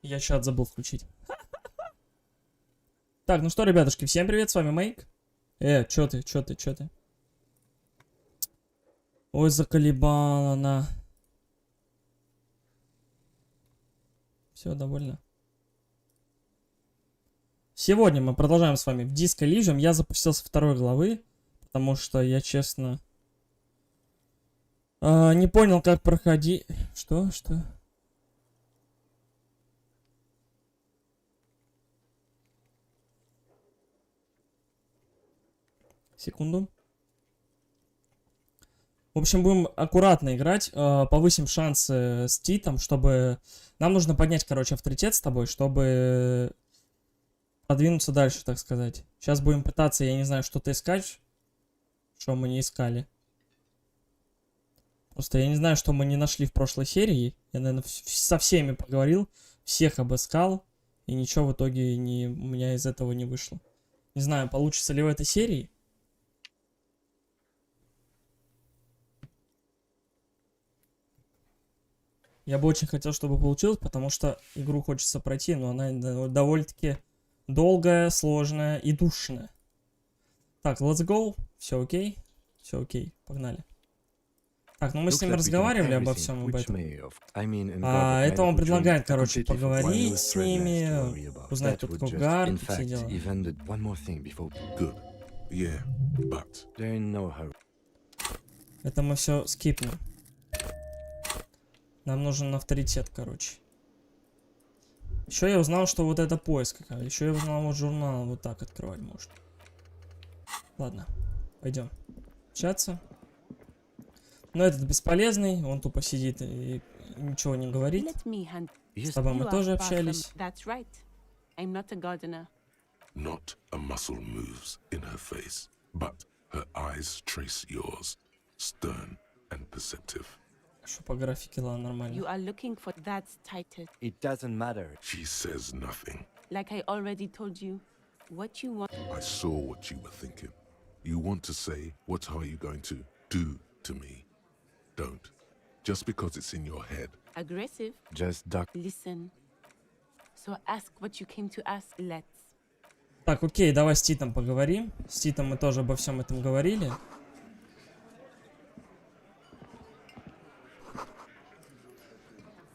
Я чат забыл включить. Так, ну что, ребятушки, всем привет, с вами Мейк. Чё ты? Ой, заколебала она. Все, довольно. Сегодня мы продолжаем с вами в Disco Elysium. Я запустил со второй главы, потому что я, честно, не понял, как проходить. Что? Секунду. В общем, будем аккуратно играть, повысим шансы с Титом, чтобы... Нам нужно поднять, короче, авторитет с тобой, чтобы продвинуться дальше, так сказать. Сейчас будем пытаться, я не знаю, что-то искать, что мы не искали. Просто я не знаю, что мы не нашли в прошлой серии. Я, наверное, со всеми поговорил, всех обыскал, и ничего в итоге у меня из этого не вышло. Не знаю, получится ли в этой серии. Я бы очень хотел, чтобы получилось, потому что игру хочется пройти, но она довольно-таки долгая, сложная и душная. Так, let's go. Все окей. Все окей. Погнали. Так, ну мы с ним разговаривали обо всем об этом. Это он предлагает, короче, поговорить с ними, узнать, кто такой Гард, все дела. Это мы все скипнем. Нам нужен авторитет, короче. Еще я узнал, что вот это поиск. Еще я узнал, вот журнал вот так открывать можно. Ладно, пойдем общаться. Но этот бесполезный, он тупо сидит и ничего не говорит. С тобой мы тоже общались. Not a muscle moves in her face, but her eyes trace yours, stern and perceptive. Что по графике, ладно, нормально. You are looking for that's Titus. It doesn't matter. She says nothing. Like I already told you, what you want. I saw what you were thinking. You want to say, what are you going to do to me? Don't. Just because it's in your head. Aggressive? Just duck. Listen. So ask what you came to ask. Let's. Так, окей, давай с Титом поговорим. С Титом мы тоже обо всем этом говорили.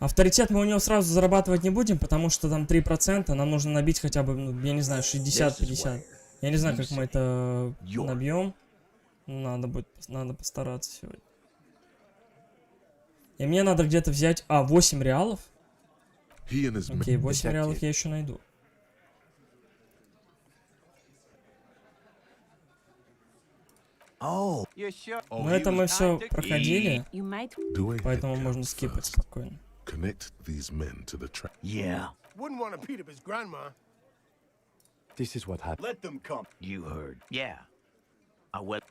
Авторитет мы у него сразу зарабатывать не будем, потому что там 3%. Нам нужно набить хотя бы, ну, я не знаю, 60-50. Я не знаю, как мы это набьем. Надо постараться сегодня. И мне надо где-то взять... 8 реалов? Окей, 8 реалов я еще найду. Но это мы все проходили, поэтому можно скипать спокойно. Connect these men to the track. Yeah. Wouldn't want to beat up his grandma. This is what happened. Let them come. You heard. Yeah. Well,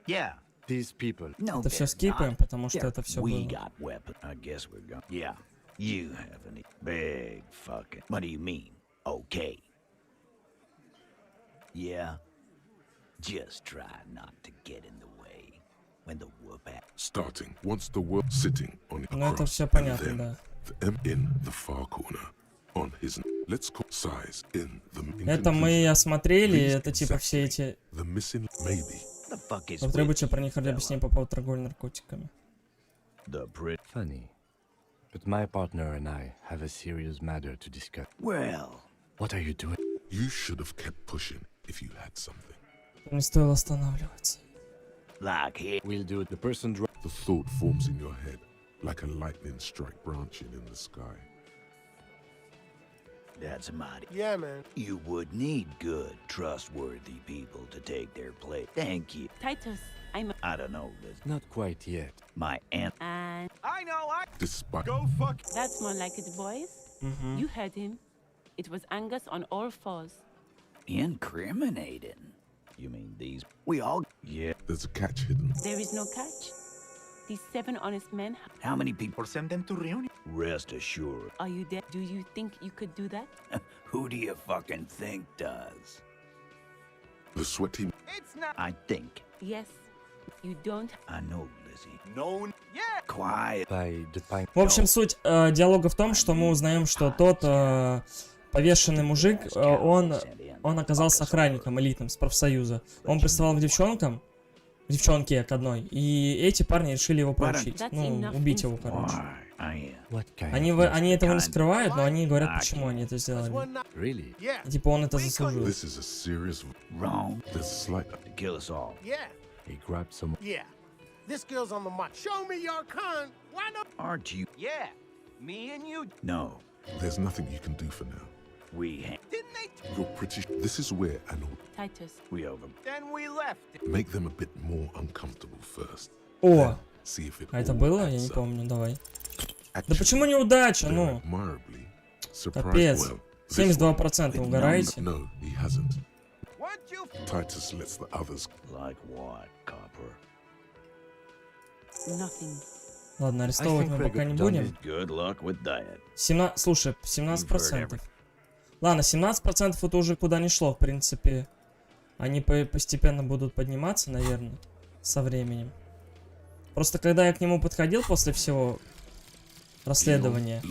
yeah. These people. No, Это все they're скипаем, not. потому что Yeah, это все we было. got weapons. I guess we're going. Yeah. You have any big fucking. What do you mean? Okay. Yeah. Just try not to get in the way when the whoop at. Starting once the world sitting on Ну это across, все and понятно, then да. the M in the far corner on his let's call size in the in Это мы conclusion, осмотрели, these это типа все exactly эти... the missing maybe The fuck is Вот with требуется you, про них объяснение по поводу торговли наркотиками. The Brit. Funny. But my partner and I have a serious matter to discuss. Well, What are you doing? you should have kept pushing if you had something. Не стоило останавливаться. like here. We'll do it. The person The thought forms in your head like a lightning strike branching in the sky. That's mighty. Yeah, man. You would need good, trustworthy people to take their place. Thank you. Titus, I'm. I don't know this. Not quite yet. My aunt. And Despite that's more like his voice. You heard him. It was Angus on all fours. Incriminating. You mean these? We all. Yeah. there's a catch hidden. There is no catch. These 7 honest men. How many people send them to Rioni? Rest assured. Are you there? Do you think you could do that? Who do you fucking think does? The sweaty I think. Yes. You don't. I know В общем, суть диалога в том, что мы узнаем, что тот повешенный мужик, он оказался охранником элитным с профсоюза. Он приставал к девчонкам, к девчонке к одной, и эти парни решили его поучить. Ну, убить его, короче. Они этого не скрывают, но они говорят, почему они это сделали. И, типа, он это заслужил. This girl's on the mark. Show me your con. Why not? Aren't you? Yeah, me and you. No. There's nothing you can do for now. Didn't they? You're pretty. This is where an Titus. We over. Then we left. make them a bit more uncomfortable first. О, See if it а это all было? Я adds не up. помню, давай. Да Actually, почему неудача, they're ну? admirably surprised. Капец. Well, this one, 72% they- угораете. No, he hasn't. Weren't you? Titus lets the others. Like what, copper? Nothing. Ладно, арестовывать мы пока не будем. Good luck with that. Слушай, 17%. Ладно, 17% это уже куда ни шло, в принципе. Они постепенно будут подниматься, наверное, со временем. Просто когда я к нему подходил после всего расследования,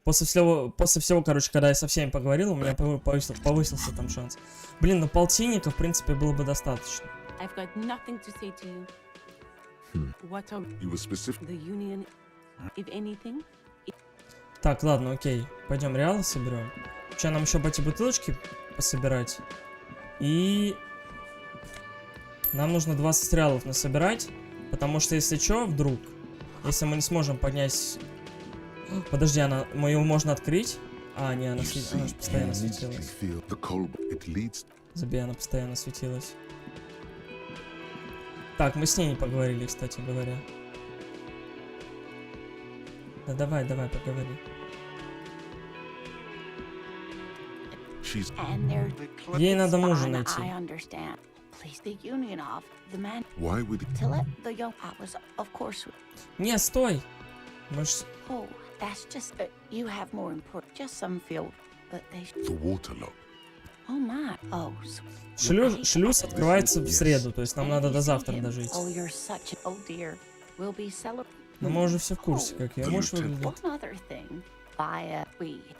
после всего, короче, когда я со всеми поговорил, у меня повысился там шанс. Блин, на полтинника, в принципе, было бы достаточно. I've got nothing to say to you. What are You were specific. the union, if anything? Так, ладно, окей. Пойдем реалы соберем. Сейчас нам еще пойти бутылочки пособирать. И нам нужно 20 реалов насобирать. Потому что если что, вдруг, если мы не сможем поднять... Подожди, ее можно открыть? А, не, она же постоянно светилась. Забей, она постоянно светилась. Так, мы с ней не поговорили, кстати говоря. Да давай, поговори. Ей надо мужа найти. Why would Не, стой! Мы ж... the waterlock? Шлюз открывается в среду, то есть нам надо до завтра дожить. Но мы уже все в курсе, как ее муж выглядит.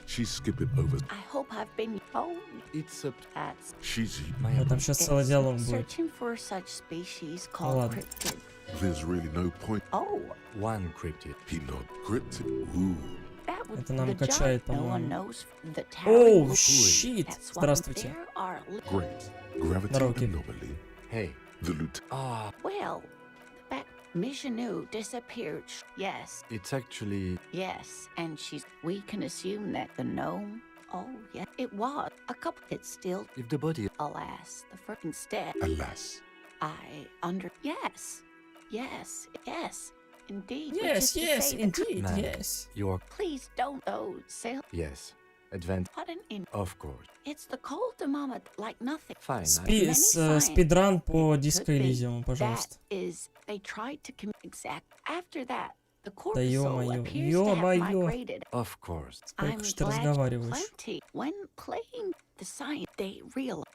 She's skipping over. It's a... She's. Вот там сейчас целый диалог будет. Ну ладно. There's really no point. One cryptid. He not cryptic. Ooh. Это нам качает, по-моему. Оу, щит! Здравствуйте. Great. Gravity Здорово, Кип. anomaly. Hey. The loot. Well, back Michinu disappeared. Yes, It's actually... yes, and we can assume that the gnome. Oh, yeah, it was a couple. It's still, If the body... alas, the first instead. Alas. Yes, indeed. which Yes, is to yes, say that- indeed, Man. yes. You're... Please don't. Oh, sell. Yes. Advent... What an in. Of course. It's the cold thermometer like nothing. Fine. Спидран по Disco Elysium, пожалуйста. That is, they tried to commit exact. After that, the Да corpuscle ё-моё, appears to have ё-моё. migrated. Of course. Сколько ж ты glad разговариваешь? plenty. When playing the science, they real.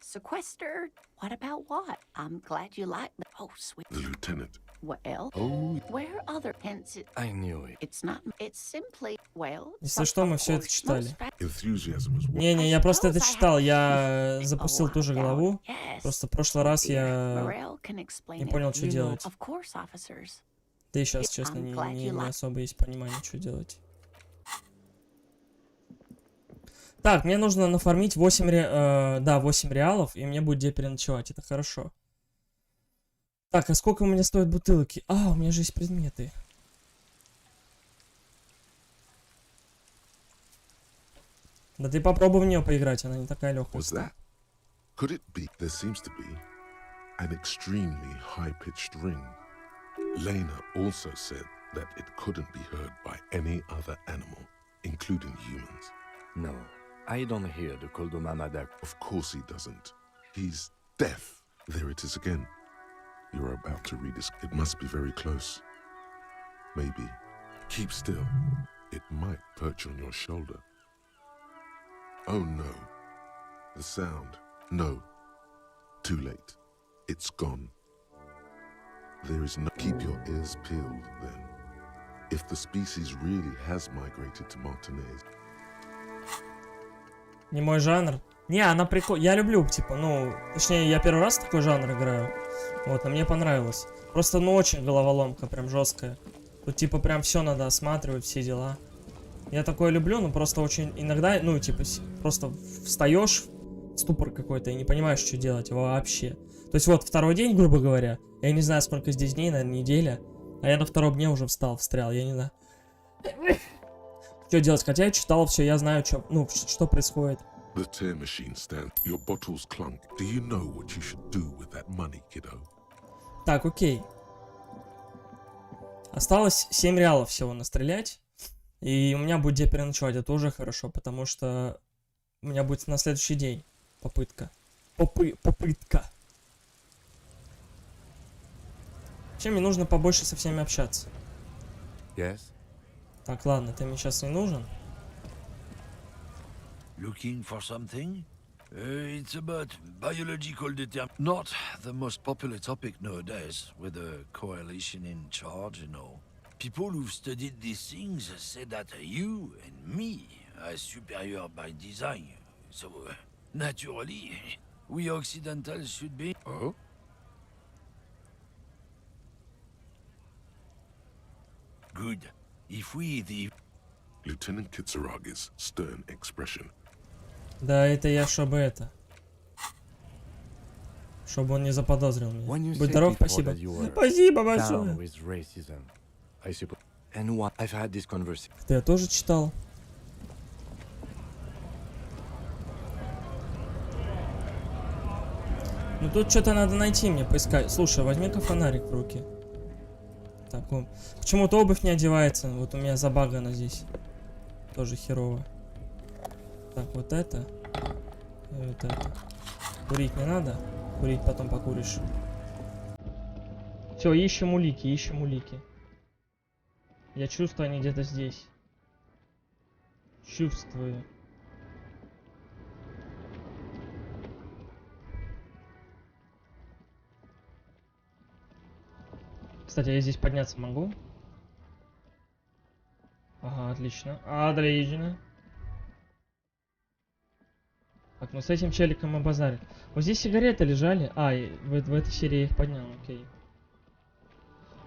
Sequestered. What about what? I'm glad you like that. Oh, sweet. The lieutenant. Well, Oh. where other hence I knew it. it's not. It's simply well. Если some- что, мы of всё это course, читали. most fac- Enthusiasm is what. Не-не, я просто это suppose I читал, have- я запустил Oh, ту же I doubt главу. it. Yes. Просто в прошлый раз я Morel can explain не it. понял, что You know, делать. Of course, officers. Да и сейчас, честно, I'm glad you не like- особо есть понимание, что делать. Так, мне нужно нафармить 8 реалов, и мне будет где переночевать, это хорошо. Так, а сколько у меня стоят бутылки? А, у меня же есть предметы. Да ты попробуй в нее поиграть, она не такая легкая. Was that? Could it be? There seems to be an extremely high-pitched ring. Lena also said that it couldn't be heard by any other animal, including humans. No. I don't hear the Koldomamadak. Of course he doesn't. He's deaf. There it is again. You're about to read this. It must be very close. Maybe. Keep still. It might perch on your shoulder. Oh no. The sound. No. Too late. It's gone. There is no... Keep your ears peeled, then. If the species really has migrated to Martinez... Не мой жанр. Не, она прикольная. Я люблю, типа, ну... Точнее, я первый раз такой жанр играю. Вот, а мне понравилось. Просто, ну, очень головоломка, прям жесткая. Тут, типа, прям все надо осматривать, все дела. Я такое люблю, но просто очень... Иногда, ну, типа, просто встаешь в ступор какой-то и не понимаешь, что делать вообще. То есть, вот, второй день, грубо говоря. Я не знаю, сколько здесь дней, наверное, неделя. А я на втором дне уже встрял, я не знаю. Что делать? Хотя я читал все, я знаю, что происходит. The tear machine stand. Your bottles clunk. Do you know what you should do with that money, kiddo? Так, окей. Осталось 7 реалов всего настрелять. И у меня будет где переночевать. Это уже хорошо, потому что у меня будет на следующий день попытка. Попытка. Чем мне нужно побольше со всеми общаться? Yes? Так, ладно, ты мне сейчас не нужен. Looking for something? It's about biological determination. Not the most popular topic nowadays, with a coalition in charge, you know. People who've studied these things say that you and me are superior by design. So, naturally, we Occidentals should be... Oh? Good. If we, the... Lieutenant Kitsuragi's stern expression. Да, это я, чтобы это. Чтобы он не заподозрил меня. Будь здоров, спасибо. Спасибо большое. Ты я тоже читал. Ну тут что-то надо найти мне, поискать. Слушай, возьми-ка фонарик в руки. Так, почему-то обувь не одевается. Вот у меня забагано здесь. Тоже херово. Так, вот это. И вот это. Курить не надо. Курить потом покуришь. Все, ищем улики, ищем улики. Я чувствую, они где-то здесь. Чувствую. Кстати, я здесь подняться могу? Ага, отлично. Отлично. Так, ну с этим челиком мы базарили. Вот здесь сигареты лежали. А, в этой серии я их поднял, окей.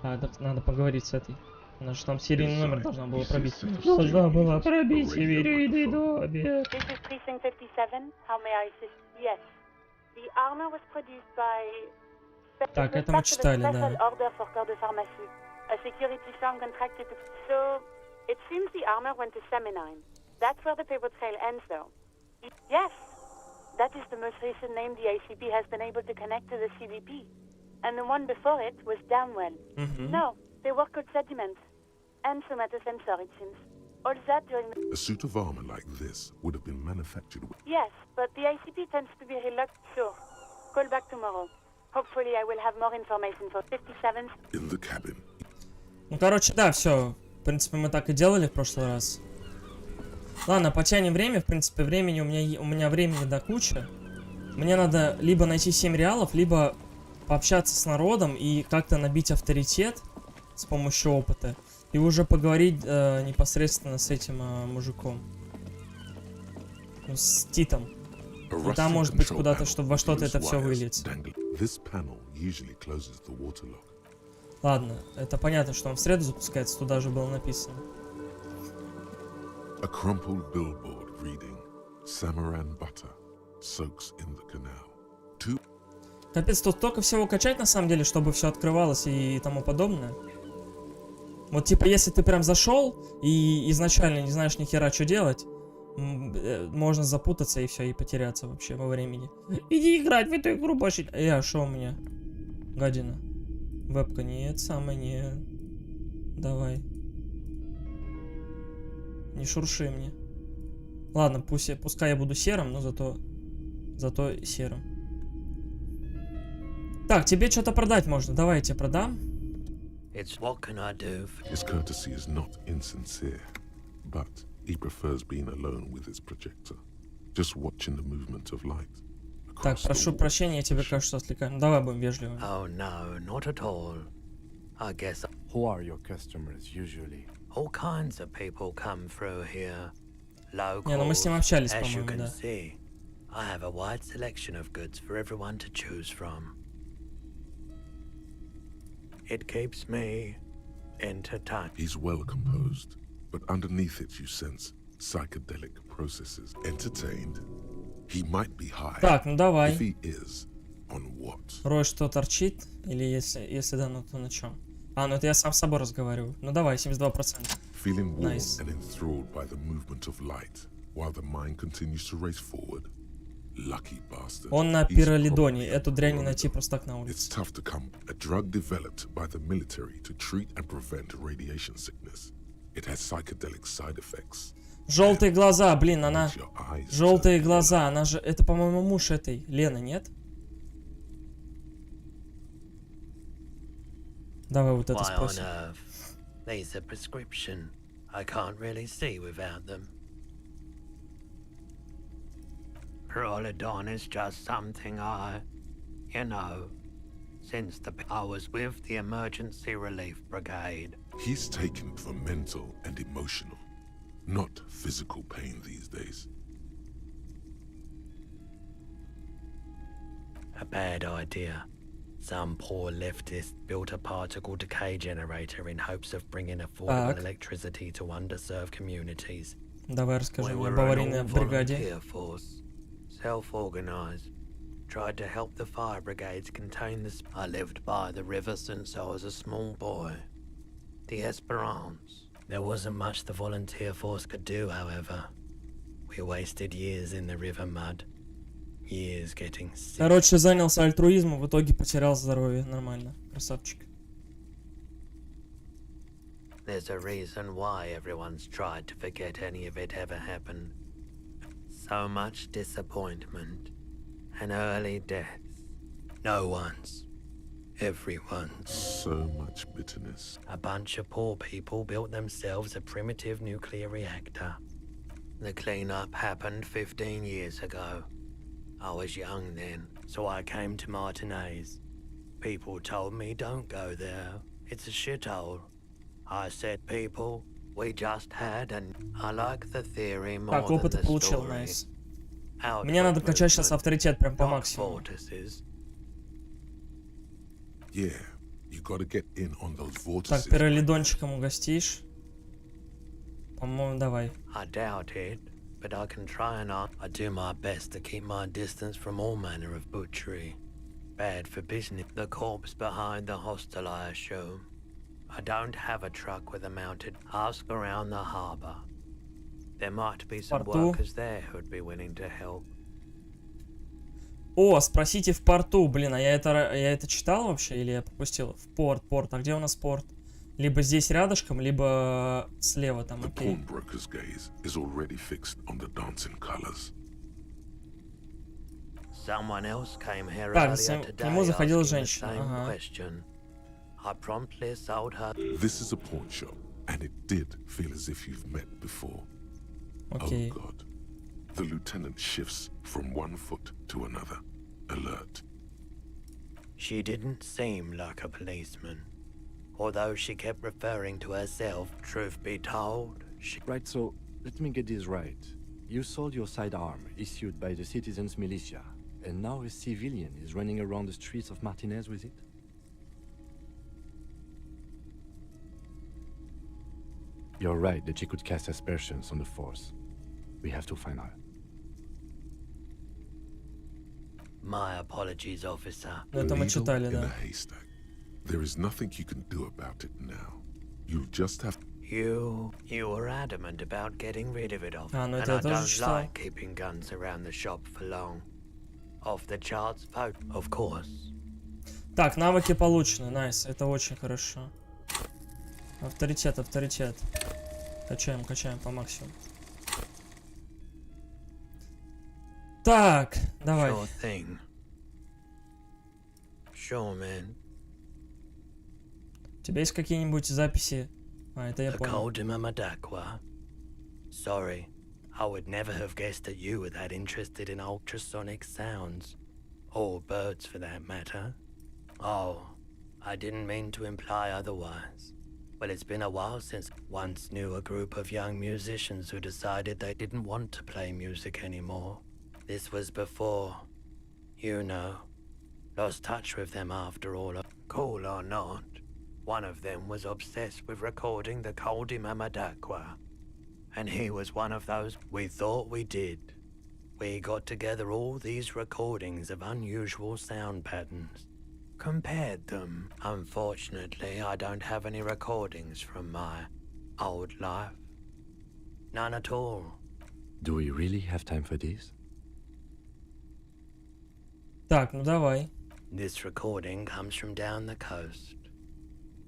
А, так надо поговорить с этой. Она же там серийный номер должна была пробить. Должна была пробить серийный номер. This is Precinct 57. How may I assist? Yes. The armor was produced by... Так, это мы читали, да. Order for corps de pharmacie. A security firm contracted to... So, it seems the armor went to Seminine. That's where the paper trail ends, though. Yes. That is the most recent name the ACP has been able to connect to the CBP. And the one before it was Damwell. No, they were called sediments. And somatosensor, it seems. All that during the... A suit of armor like this would have been manufactured with... Yes, but the ACP tends to be reluctant. Sure. Call back tomorrow. Hopefully I will have more information for 57th. In the cabin. Ну, короче, да, все. В принципе, мы так и делали в прошлый раз. Ладно, потянем время. В принципе, времени у меня времени до кучи. Мне надо либо найти 7 реалов, либо пообщаться с народом и как-то набить авторитет с помощью опыта. И уже поговорить непосредственно с этим мужиком. Ну, с Титом. И там, может быть, куда-то, чтобы во что-то это все выльется. Ладно, это понятно, что он в среду запускается, туда же было написано. A crumpled billboard reading Samaran butter soaks in the canal. Капец, тут столько всего качать на самом деле, чтобы все открывалось и тому подобное. Вот типа, если ты прям зашел и изначально не знаешь ни хера, что делать, можно запутаться и все, и потеряться вообще во времени. Иди играть в эту игру больше. Шо у меня? Гадина. Вебка, нет, самое не. Давай. Не шурши мне. Ладно, пускай я буду серым, но зато серым. Так, тебе что-то продать можно. Давай я тебе продам. What can I do? His courtesy is not insincere, but he prefers being alone with his projector, just watching the movement of light. Так, прошу прощения, я тебе, кажется, отвлекаю. Ну, давай будем вежливыми. Oh no, not at all. I guess Who are your customers usually? all kinds of people come through here. Не, ну мы с ним Locals, общались, as you по-моему, can да. see, I have a wide selection of goods for everyone to choose from. It keeps me entertained. He's well composed, but underneath it you sense psychedelic processes. Entertained. He might be high. Так, ну давай. If he is, on what? Рой, что торчит? Или если да, ну то на чем? А, ну это я сам с собой разговариваю. Ну давай, 72%. Feeling warm Nice. and enthralled by the movement of light, while the mind continues to race forward. Lucky bastard. Он на He's пиролидоне. probably Эту a дрянь не colonel. найти просто так на It's улице. tough to come. A drug developed by the military to treat and prevent radiation sickness. It has psychedelic side effects. Желтые глаза, блин, она... Makes your eyes Желтые turn глаза, она же... Это, по-моему, муж этой Лены, нет? Давай вот это Why on спросим. earth? These are prescription. I can't really see without them. Prolidon is just something since I was with the Emergency Relief Brigade. He's taken for mental and emotional, not physical pain these days. A bad idea. Some poor leftist built a particle decay generator in hopes of bringing affordable Так. electricity to underserved communities. Давай расскажи We мне were об an аварийной бригаде. all-volunteer force, self-organized. Tried to help the fire brigades contain this. I lived by the river since I was a small boy. The Esperance. There wasn't much the volunteer force could do, however. We wasted years in the river mud. Years getting sick. Короче, занялся альтруизмом, в итоге потерял здоровье. Нормально. Красавчик. There's a reason why everyone's tried to forget any of it ever happened. So much disappointment and early deaths. No one's. Everyone's. So much bitterness. A bunch of poor people built themselves a primitive nuclear reactor. The cleanup happened 15 years ago. I was young then, so I came to Martinez. People told me don't go there. It's a shithole. I said, people, we just had, and I like the theory more Так, than опыт the получил, story. найс. Output Мне надо качать сейчас movement, авторитет прям по not максимуму. vortices. Yeah, you gotta get in on those Так, vortices. пиролидончиком угостишь. По-моему, давай. I doubt it, but I can try and I do my best to keep my distance from all manner of butchery. Bad for business. The corpse behind the hostel, I assume. I don't have a truck with a mounted. Ask around the harbour. There might be some Порту. workers there who'd be willing to help. О, спросите в порту. Блин, а я это читал вообще или я пропустил? В порт. А где у нас порт? Либо здесь рядышком, либо слева там, The окей. pawnbroker's gaze is already fixed on the dancing colors. Someone else came here Так, earlier к today нему заходила asking the женщина. same Ага. question. I promptly sold her. This is a pawn shop, and it did feel as if you've met before. Окей. Oh God. The lieutenant shifts from one foot to another, alert. She didn't seem like a policeman. Although she kept referring to herself, truth be told, she... Right, so let me get this right. You sold your sidearm, issued by the citizens' militia, and now a civilian is running around the streets of Martinez with it? You're right that she could cast aspersions on the force. We have to find her. My apologies, officer. Ну, это мы Needle читали, in a да. haystack. There is nothing you can do about it now. You'll just have You were adamant about getting rid of it, officer. А, ну And это I я тоже don't читал. like keeping guns around the shop for long. Off the charts vote, of course. Так, навыки получены, найс, это очень хорошо. Авторитет. Качаем по максимуму. Так, давай. Sure thing. Sure, man. У тебя есть какие-нибудь записи? А, это я понял. Akaldima Madakwa. Sorry, I would never have guessed that you were that interested in ultrasonic sounds. Or birds, for that matter. Oh, I didn't mean to imply otherwise. Well, it's been a while since once knew a group of young musicians who decided they didn't want to play music anymore. This was before, you know, lost touch with them after all. Cool or not, one of them was obsessed with recording the Coldy Mamadakwa. And he was one of those. We thought we did. We got together all these recordings of unusual sound patterns. Compared them. Unfortunately, I don't have any recordings from my old life. None at all. Do we really have time for this? Так, ну давай. This recording comes from down the coast.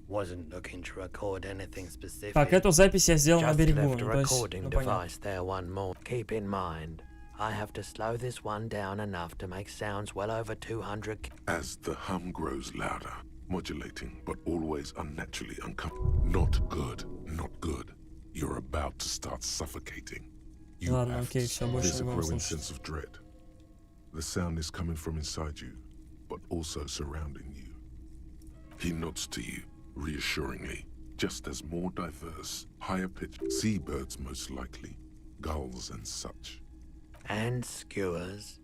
Wasn't looking to record anything specific. Так, эту запись я сделал на Just берегу. left a Ну, то есть, recording ну, понятно. device there one more. Keep in mind, I have to slow this one down enough to make sounds well over 200. As the hum grows louder, modulating, but always unnaturally uncomfortable. Not good, not good. You're about to start suffocating. You Ладно, have окей, всё, больше There's a не будем growing слушать. sense of dread. The sound is coming from inside you, but also surrounding you. He nods to you, reassuringly, just as more diverse, higher-pitched seabirds most likely, gulls and such. And skewers,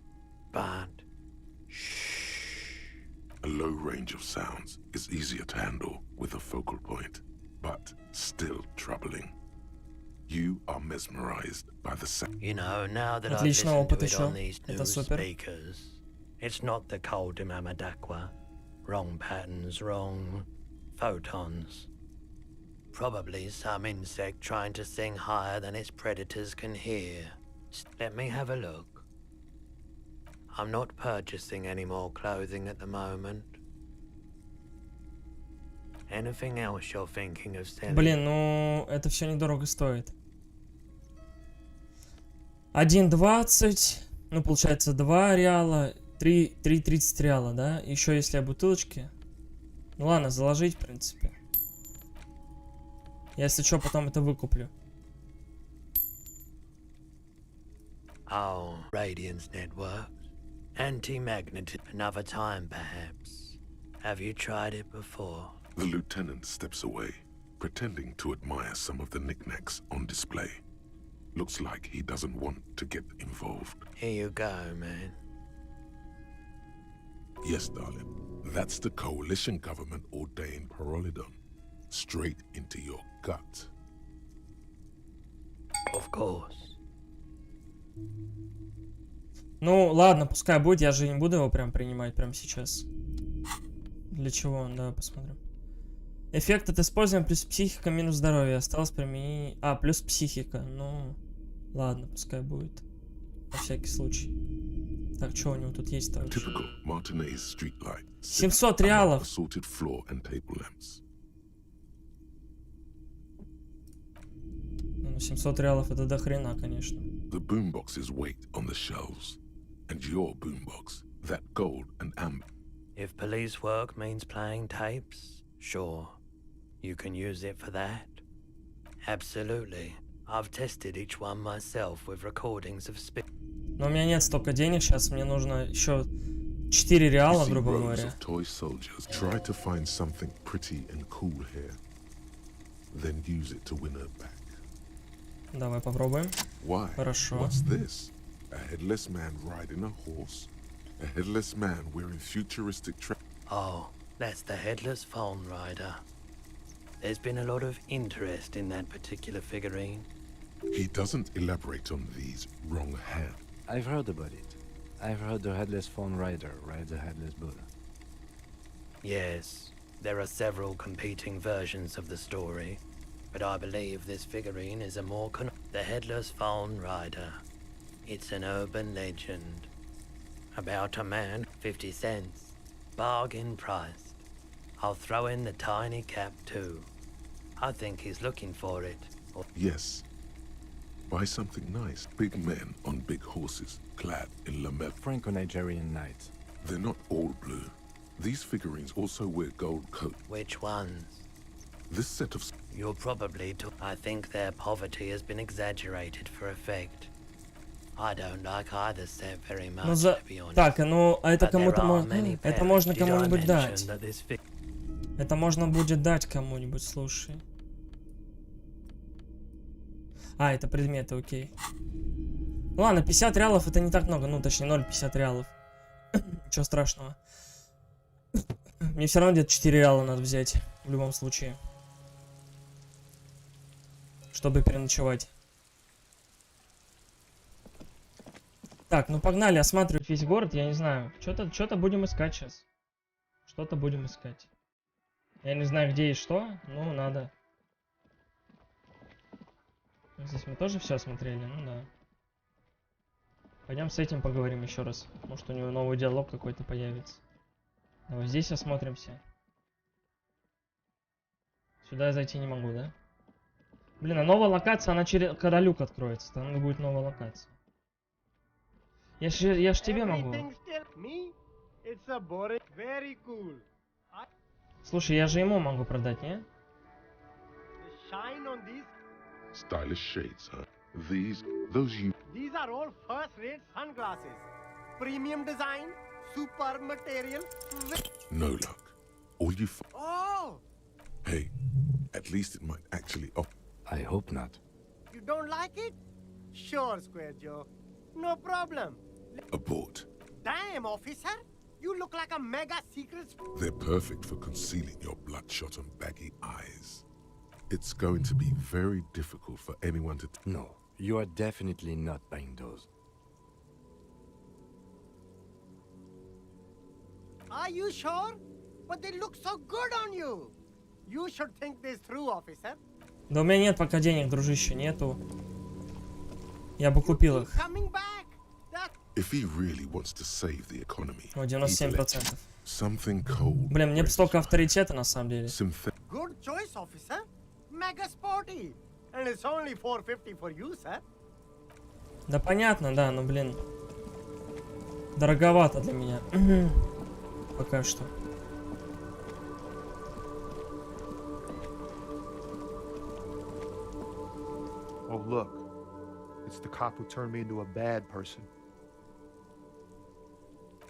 but A low range of sounds is easier to handle with a focal point, but still troubling. You are mesmerized by the sound. you know, now that I've Отличный listened to опыт it еще. on these new Это супер. speakers, it's not the Coldy Mamadakwa. Wrong patterns, wrong photons. Probably some insect trying to sing higher than its predators can hear. Let me have a look. I'm not purchasing any more clothing at the moment. Anything else you're thinking of selling? Блин, ну это все недорого стоит. 1,20, ну получается 2 реала, 3,30 реала, да? Еще если о бутылочке. Ну ладно, заложить, в принципе. Если что, потом это выкуплю. Oh, radiance networks. Anti-magnetism. Another time, perhaps. Have you tried it before? The lieutenant steps away, pretending to admire some of the knickknacks on display. Looks like he doesn't want to get involved. Here you go, man. Yes, darling. That's the coalition government ordained parolidon. Straight into your gut. Of course. Ну ладно, пускай будет, я же не буду его прям принимать прямо сейчас. Для чего он? Давай посмотрим. Эффект от использования плюс психика минус здоровье. Осталось применение... А, плюс психика. Ну, ладно, пускай будет. На всякий случай. Так, что у него тут есть там? 700 реалов. Ну, 700 реалов это до хрена, конечно. The boomboxes wait on the shelves. And your boombox, that gold and amber. If police work means playing tapes, sure. You can use it for that. Absolutely. I've tested each one myself with recordings of Но у меня нет столько денег сейчас, мне нужно еще 4 реала, грубо говоря. Toy soldiers try to find something pretty and cool here. Then use it to win her back. Давай попробуем. Why? Хорошо. What's this? A headless man riding a horse? A headless man wearing futuristic Oh, that's the headless phone rider. There's been a lot of interest in that particular figurine. He doesn't elaborate on these wrong hand. I've heard about it. I've heard the headless phone rider rides a headless bull. Yes, there are several competing versions of the story, but I believe this figurine is a more the headless phone rider. It's an urban legend about a man, 50 cents, bargain priced. I'll throw in the tiny cap too. I think he's looking for it. Yes. Buy something nice. Big men on big horses, clad in lamel. Franco-Nigerian knights. They're not all blue. These figurines also wear gold coats. Which ones? This set of... You're probably I think their poverty has been exaggerated for effect. I don't like either set very much, to be honest. Так, ну, а это кому-то это можно кому-нибудь дать. Это можно будет дать кому-нибудь, слушай. А, это предметы, окей. Ладно, 50 реалов это не так много. Ну, точнее, 0,50 реалов. Ничего страшного. Мне все равно где-то 4 реала надо взять. В любом случае. Чтобы переночевать. Так, ну погнали осматривать весь город. Я не знаю. Что-то будем искать сейчас. Что-то будем искать. Я не знаю, где и что. Ну, надо. Здесь мы тоже все осмотрели. Ну да. Пойдем с этим поговорим еще раз. Может, у него новый диалог какой-то появится. Давай здесь осмотримся. Сюда я зайти не могу, да? Блин, а новая локация, она когда люк откроется. Там будет новая локация. Я ж тебе могу. Слушай, я же ему могу продать, не? Stylish shades, huh? Those you... These are all first-rate sunglasses. Premium design, super material. No luck. All you... Oh! Hey, at least it might actually... I hope not. You don't like it? Sure, Square Joe. No problem. Abort. Damn, officer. You look like a mega secret... They're perfect for concealing your bloodshot and baggy eyes. It's going to be very difficult for anyone to... No, you are definitely not buying those. Are you sure? But they look so good on you. You should think this through, officer. Да у меня нет пока денег, дружище, нету. Я бы купил их. Coming back. If he really wants to save the economy, О, 97%. Something cold. Блин, мне столько авторитета на самом деле. Good choice, officer. Mega sporty. And it's only $4.50 for you, sir. Да понятно, да, но блин. Дороговато для меня. Пока что. Oh, look. It's the cop who turned me into a bad person.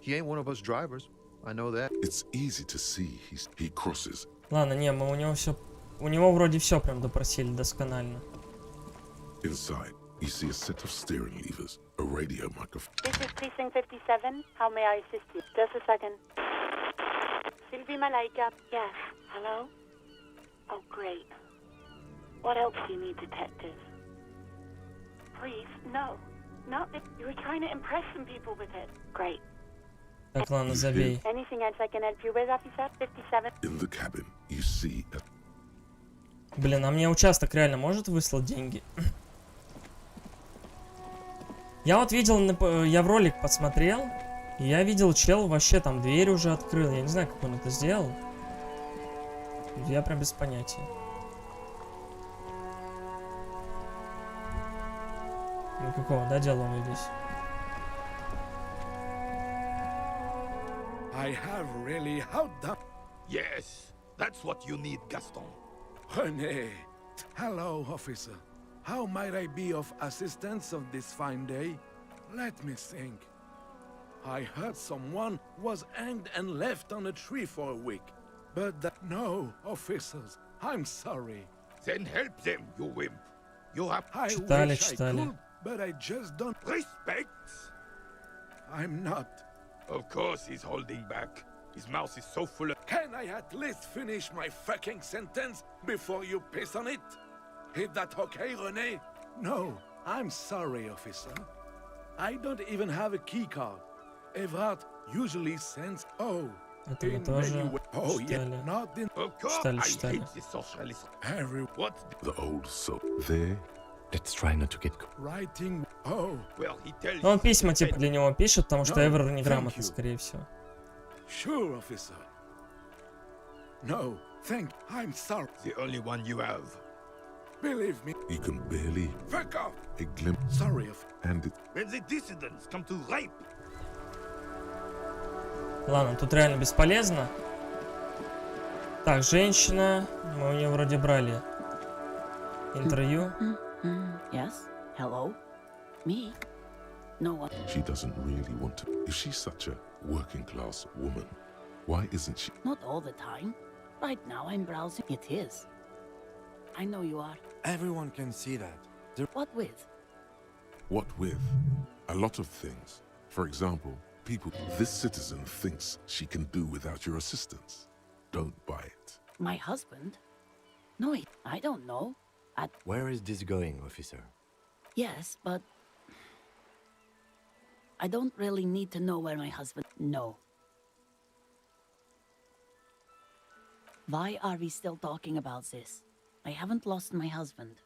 He ain't one of us drivers. I know that. It's easy to see he crosses. Ладно, не, мы у него все... У него вроде все прям допросили досконально. Inside, you see a set of steering levers, a radio microphone. This is Precinct 57. How may I assist you? Just a second. Sylvie Malaika. Yes. Hello? Oh, great. What else do you need, detective? Please, no. Not if you were trying to impress some people with it. Great. Так, ладно, забей. Anything else I can help you with, officer? 57. In the cabin, you see a... Блин, а мне участок реально может выслать деньги? Я вот видел, я в ролик посмотрел, и я видел, чел вообще там дверь уже открыл. Я не знаю, как он это сделал. Я прям без понятия. Никакого, да, диалога здесь? I have really outdone. Yes, that's what you need, Gaston. René, hello, officer. How might I be of assistance on this fine day? Let me think. I heard someone was hanged and left on a tree for a week. But that... No, officers, I'm sorry. Then help them, you wimp. You have... I wish I could, but I just don't... Respect? I'm not. Of course he's holding back. His mouth is so full of... Can I at least finish my fucking sentence before you piss on it? Is that okay, René? No, I'm sorry, officer. I don't even have a key card. Evrard usually sends... Oh, это мы тоже читали. Harry, what? The old soul. There. Let's try not to get... Writing... Oh, well, he tells... Он письма типа для него пишет, потому что Эвер неграмотный, скорее всего. Sure, officer. No, thank... I'm sorry. The only one you have. Believe me. You can barely... Fuck off. A glimpse... Sorry, of... And it... When the dissidents come to rape... Ладно, тут реально бесполезно. Так, женщина. Мы у нее вроде брали интервью. Yes? Hello? Me? No one. She doesn't really want to. If she's such a working class woman, why isn't she? Not all the time. Right now I'm browsing. It is. I know you are. Everyone can see that. What with? What with? A lot of things. For example, people. This citizen thinks she can do without your assistance. Don't buy it. My husband? No, I don't know. Where is this going, officer? Yes, but I don't really need to know where my husband... No. Why are we still talking about this? I haven't lost my husband.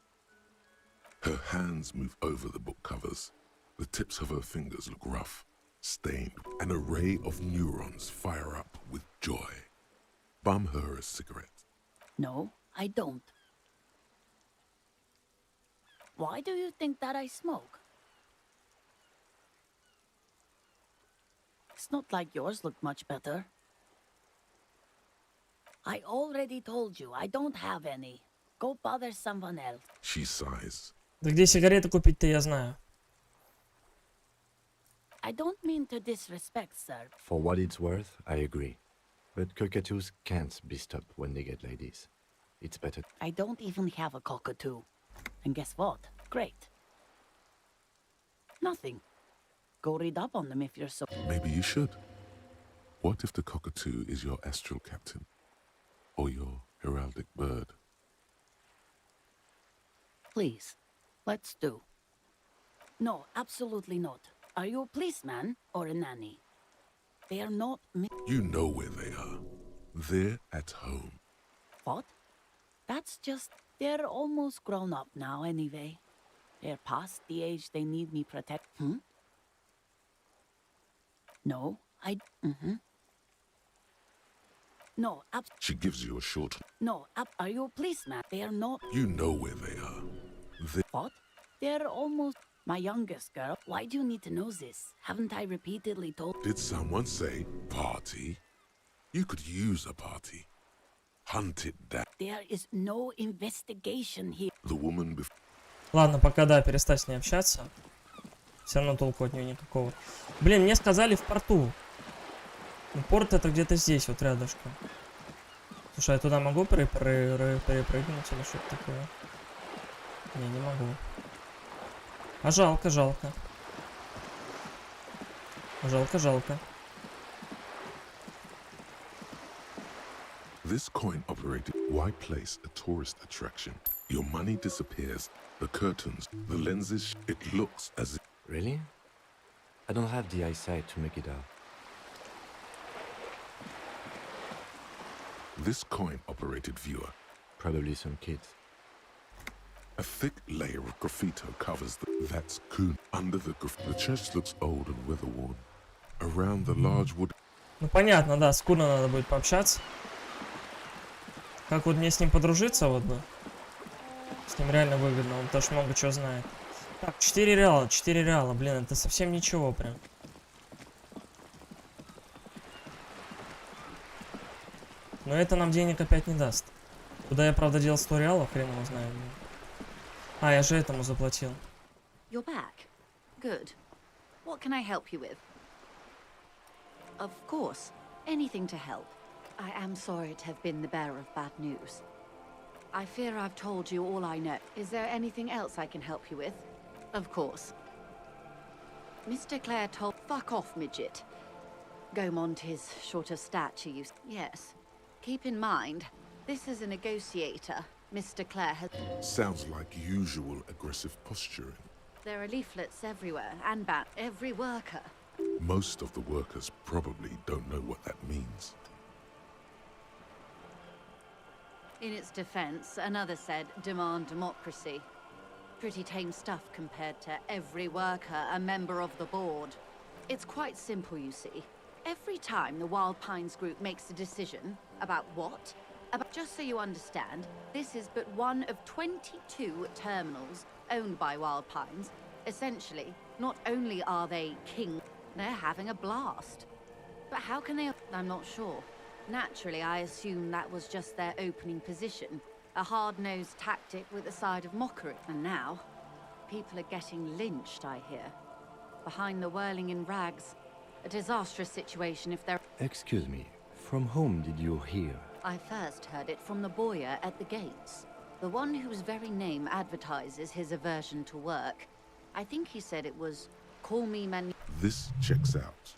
Her hands move over the book covers. The tips of her fingers look rough, stained. An array of neurons fire up with joy. Bum her a cigarette. No, I don't. Why do you think that I smoke? It's not like yours look much better. I already told you, I don't have any. Go bother someone else. She sighs. Да где сигареты купить-то, я знаю. I don't mean to disrespect, sir. For what it's worth, I agree. But cockatoos can't be stopped when they get ladies. It's better. I don't even have a cockatoo. And guess what? Great. Nothing. Go read up on them if you're so... Maybe you should. What if the cockatoo is your astral captain? Or your heraldic bird? Please, let's do. No, absolutely not. Are you a policeman or a nanny? They are not... You know where they are. They're at home. What? That's just... They're almost grown up now anyway. They're past the age they need me protect... No, No, She gives you a short... No, are you a policeman? They are not... You know where they are. What? They're almost... My youngest girl. Why do you need to know this? Haven't I repeatedly told... Did someone say party? You could use a party. Hunt it down. There is no investigation here. The woman before... Ладно, пока да, перестать с ней общаться. Все равно толку от нее никакого. Блин, мне сказали в порту. Ну, порт это где-то здесь, вот рядышком. Слушай, я туда могу перепрыгнуть или что-то такое? Не могу. А жалко. Жалко. This coin operated. Why place a tourist attraction? Your money disappears. The curtains, the lenses, it looks as if... Really? I don't have the eyesight to make it out. This coin-operated viewer. Probably some kids. A thick layer of graffito covers that's coon. Under the the church looks old and weather-worn. Around the large wood... Ну понятно, да, с Куна надо будет пообщаться. Как вот мне с ним подружиться, вот бы. С ним реально выгодно, он тоже много чего знает. Так, 4 реала, блин, это совсем ничего прям. Но это нам денег опять не даст. Куда я, правда, делал 100 реалов, хрен его знаю. А, я же этому заплатил. You're back. Good. What can I help you with? Of course. Anything to help. I am sorry to have been the bearer of bad news. I fear I've told you all I know. Is there anything else I can help you with? Of course. Mr. Clare told... Fuck off, midget. Gaumont is short of stature, you... Yes. Keep in mind, this is a negotiator. Mr. Clare has... Sounds like usual aggressive posturing. There are leaflets everywhere, and every worker. Most of the workers probably don't know what that means. In its defense, another said, demand democracy. Pretty tame stuff compared to every worker a member of the board. It's quite simple, you see. Every time the Wild Pines group makes a decision about what? Just so you understand, this is but one of 22 terminals owned by Wild Pines. Essentially, not only are they king, they're having a blast. But how can they... I'm not sure. Naturally, I assume that was just their opening position. A hard-nosed tactic with a side of mockery. And now, people are getting lynched, I hear. Behind the whirling in rags. A disastrous situation if they're... Excuse me, from whom did you hear I first heard it from the boyer at the gates, the one whose very name advertises his aversion to work. I think he said it was, "Call me man." This checks out.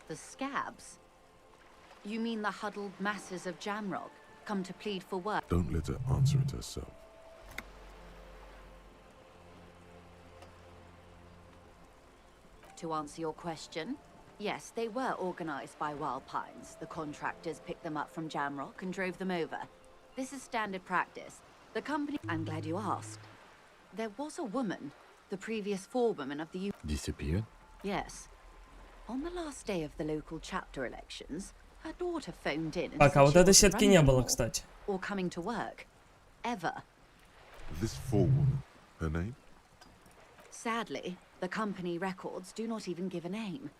The scabs? You mean the huddled masses of Jamrock, come to plead for work? Don't let her answer it herself. To answer your question, yes, they were organized by Wild Pines. The contractors picked them up from Jamrock and drove them over. This is standard practice. The company... I'm glad you asked. There was a woman, the previous forewoman of the... Disappeared? Yes. On the last day of the local chapter elections, her daughter phoned in and Так, а said вот she этой wasn't сетки running не было, anymore кстати. or coming to work. Ever. This forewoman, her name? Sadly, the company records do not even give a name.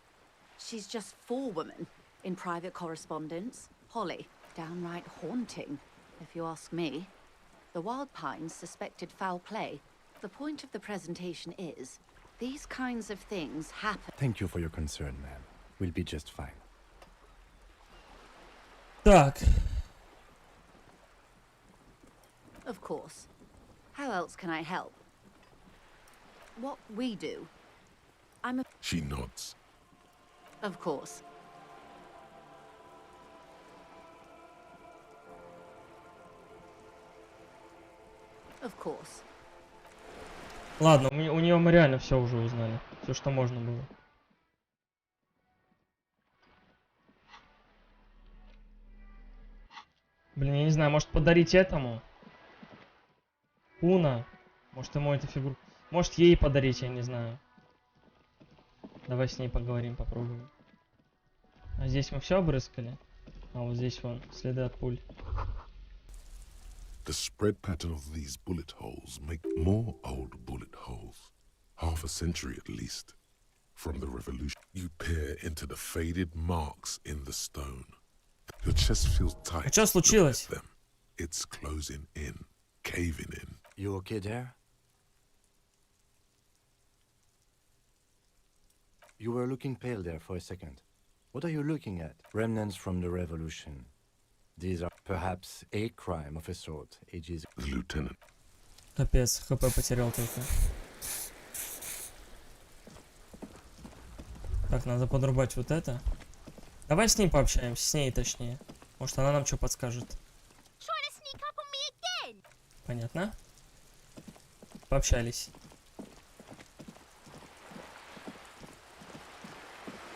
She's just forewoman in private correspondence. Holly, downright haunting, if you ask me. The Wild Pines suspected foul play. The point of the presentation is, these kinds of things happen. Thank you for your concern, ma'am. We'll be just fine. Так. Of course. How else can I help? What we do. I'm a... She nods. Of course. Of course. Ладно, у нее мы реально все уже узнали. Все, что можно было. Блин, я не знаю, может подарить этому? Уна. Может ему эту фигуру... Может ей подарить, я не знаю. Давай с ней поговорим, попробуем. А здесь мы все обрыскали? А вот здесь вон, следы от пуль. The spread pattern of these bullet holes make more old bullet holes. Half a century at least. From the revolution, you peer into the faded marks in the stone. Your chest feels tight. А что случилось? It's closing in, caving in. You okay there? You were looking pale there for a second. What are you looking at? Remnants from the revolution. These are perhaps a crime of a sort, ages... The lieutenant. Капец, ХП потерял только. Так, надо подрубать вот это. Давай с ней пообщаемся, с ней точнее. Может она нам что подскажет. Понятно? Пообщались.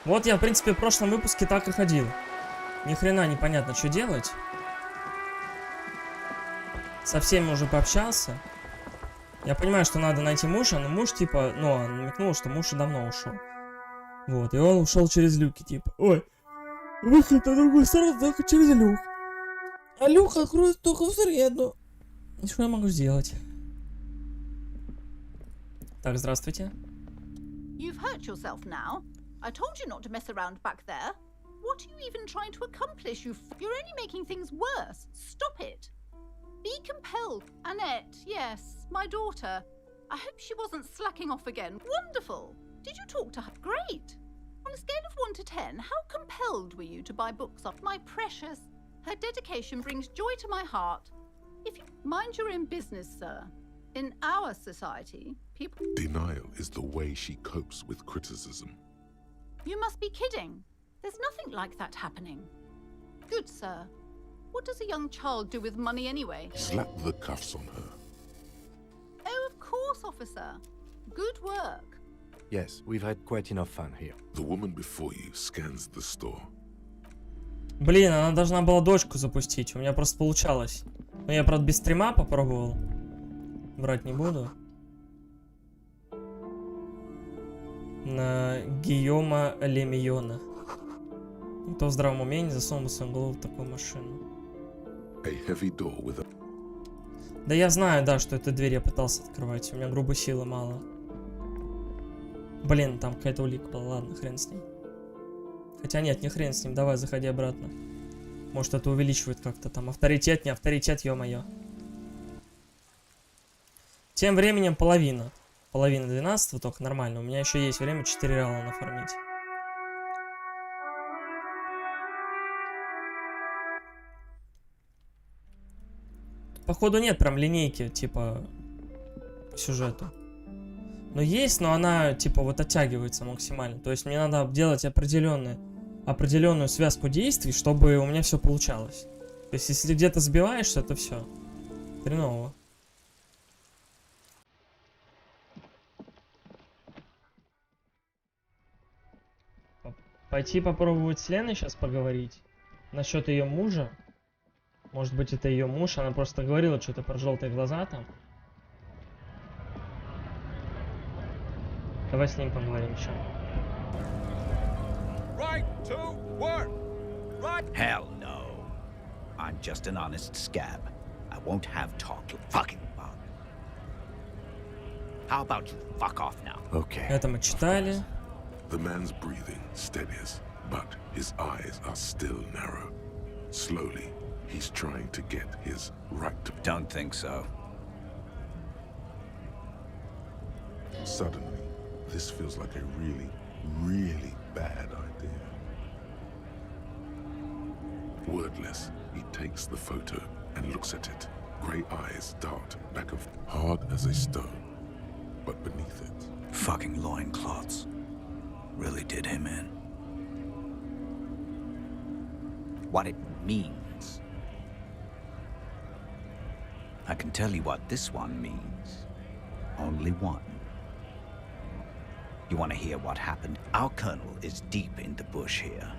Вот я, в принципе, в прошлом выпуске так и ходил. Ни хрена непонятно, что делать. Со всеми уже пообщался. Я понимаю, что надо найти мужа, но муж, типа, ну, он намекнул, что муж и давно ушел. Вот, и он ушел через люки, типа. Ой, выход на другую сторону только через люк. А люк откроет только в среду. И что я могу сделать? Так, здравствуйте. You've hurt yourself now. I told you not to mess around back there. What are you even trying to accomplish? You're only making things worse. Stop it. Be compelled. Annette, yes, my daughter. I hope she wasn't slacking off again. Wonderful. Did you talk to her? Great. On a scale of 1 to 10, how compelled were you to buy books off my precious? Her dedication brings joy to my heart. If you mind your own business, sir. In our society, people... Denial is the way she copes with criticism. You must be kidding. There's nothing like that happening. Good, sir. What does a young child do with money anyway? Slap the cuffs on her. Oh, of course, officer. Good work. Yes, we've had quite enough fun here. The woman before you scans the store. Блин, она должна была дочку запустить. У меня просто получалось. Но я, правда, без стрима попробовал. Брать не буду. На Гийома Лемиона. Кто в здравом уме не засунул бы свою голову в такую машину. Да я знаю, да, что эту дверь я пытался открывать. У меня грубой силы мало. Блин, там какая-то улика была. Ладно, хрен с ним. Хотя нет, не хрен с ним. Давай, заходи обратно. Может, это увеличивает как-то там. Авторитет, не авторитет, ё-моё. Тем временем половина. Половина 12 только нормально. У меня еще есть время 4 реала нафармить. походу нет прям линейки, типа, по сюжету. Но есть, но она, типа, вот оттягивается максимально. То есть мне надо делать определенную связку действий, чтобы у меня все получалось. То есть если где-то сбиваешься, то все. Хреново. Пойти попробовать с Леной сейчас поговорить. Насчет ее мужа. Может быть, это ее муж. Она просто говорила что-то про желтые глаза там. Давай с ним поговорим еще. Right to work. Right. Hell no. I'm just an honest scab. I won't have talk to fucking about. How about you fuck off now? Okay. Это мы читали. The man's breathing steadies, but his eyes are still narrow. Slowly, he's trying to get his right to... Don't think so. Suddenly, this feels like a really, really bad idea. Wordless, he takes the photo and looks at it. Grey eyes dart back of hard as a stone, but beneath it... Fucking loincloths. Really did him in. What it means. I can tell you what this one means. Only one. You want to hear what happened? Our colonel is deep in the bush here.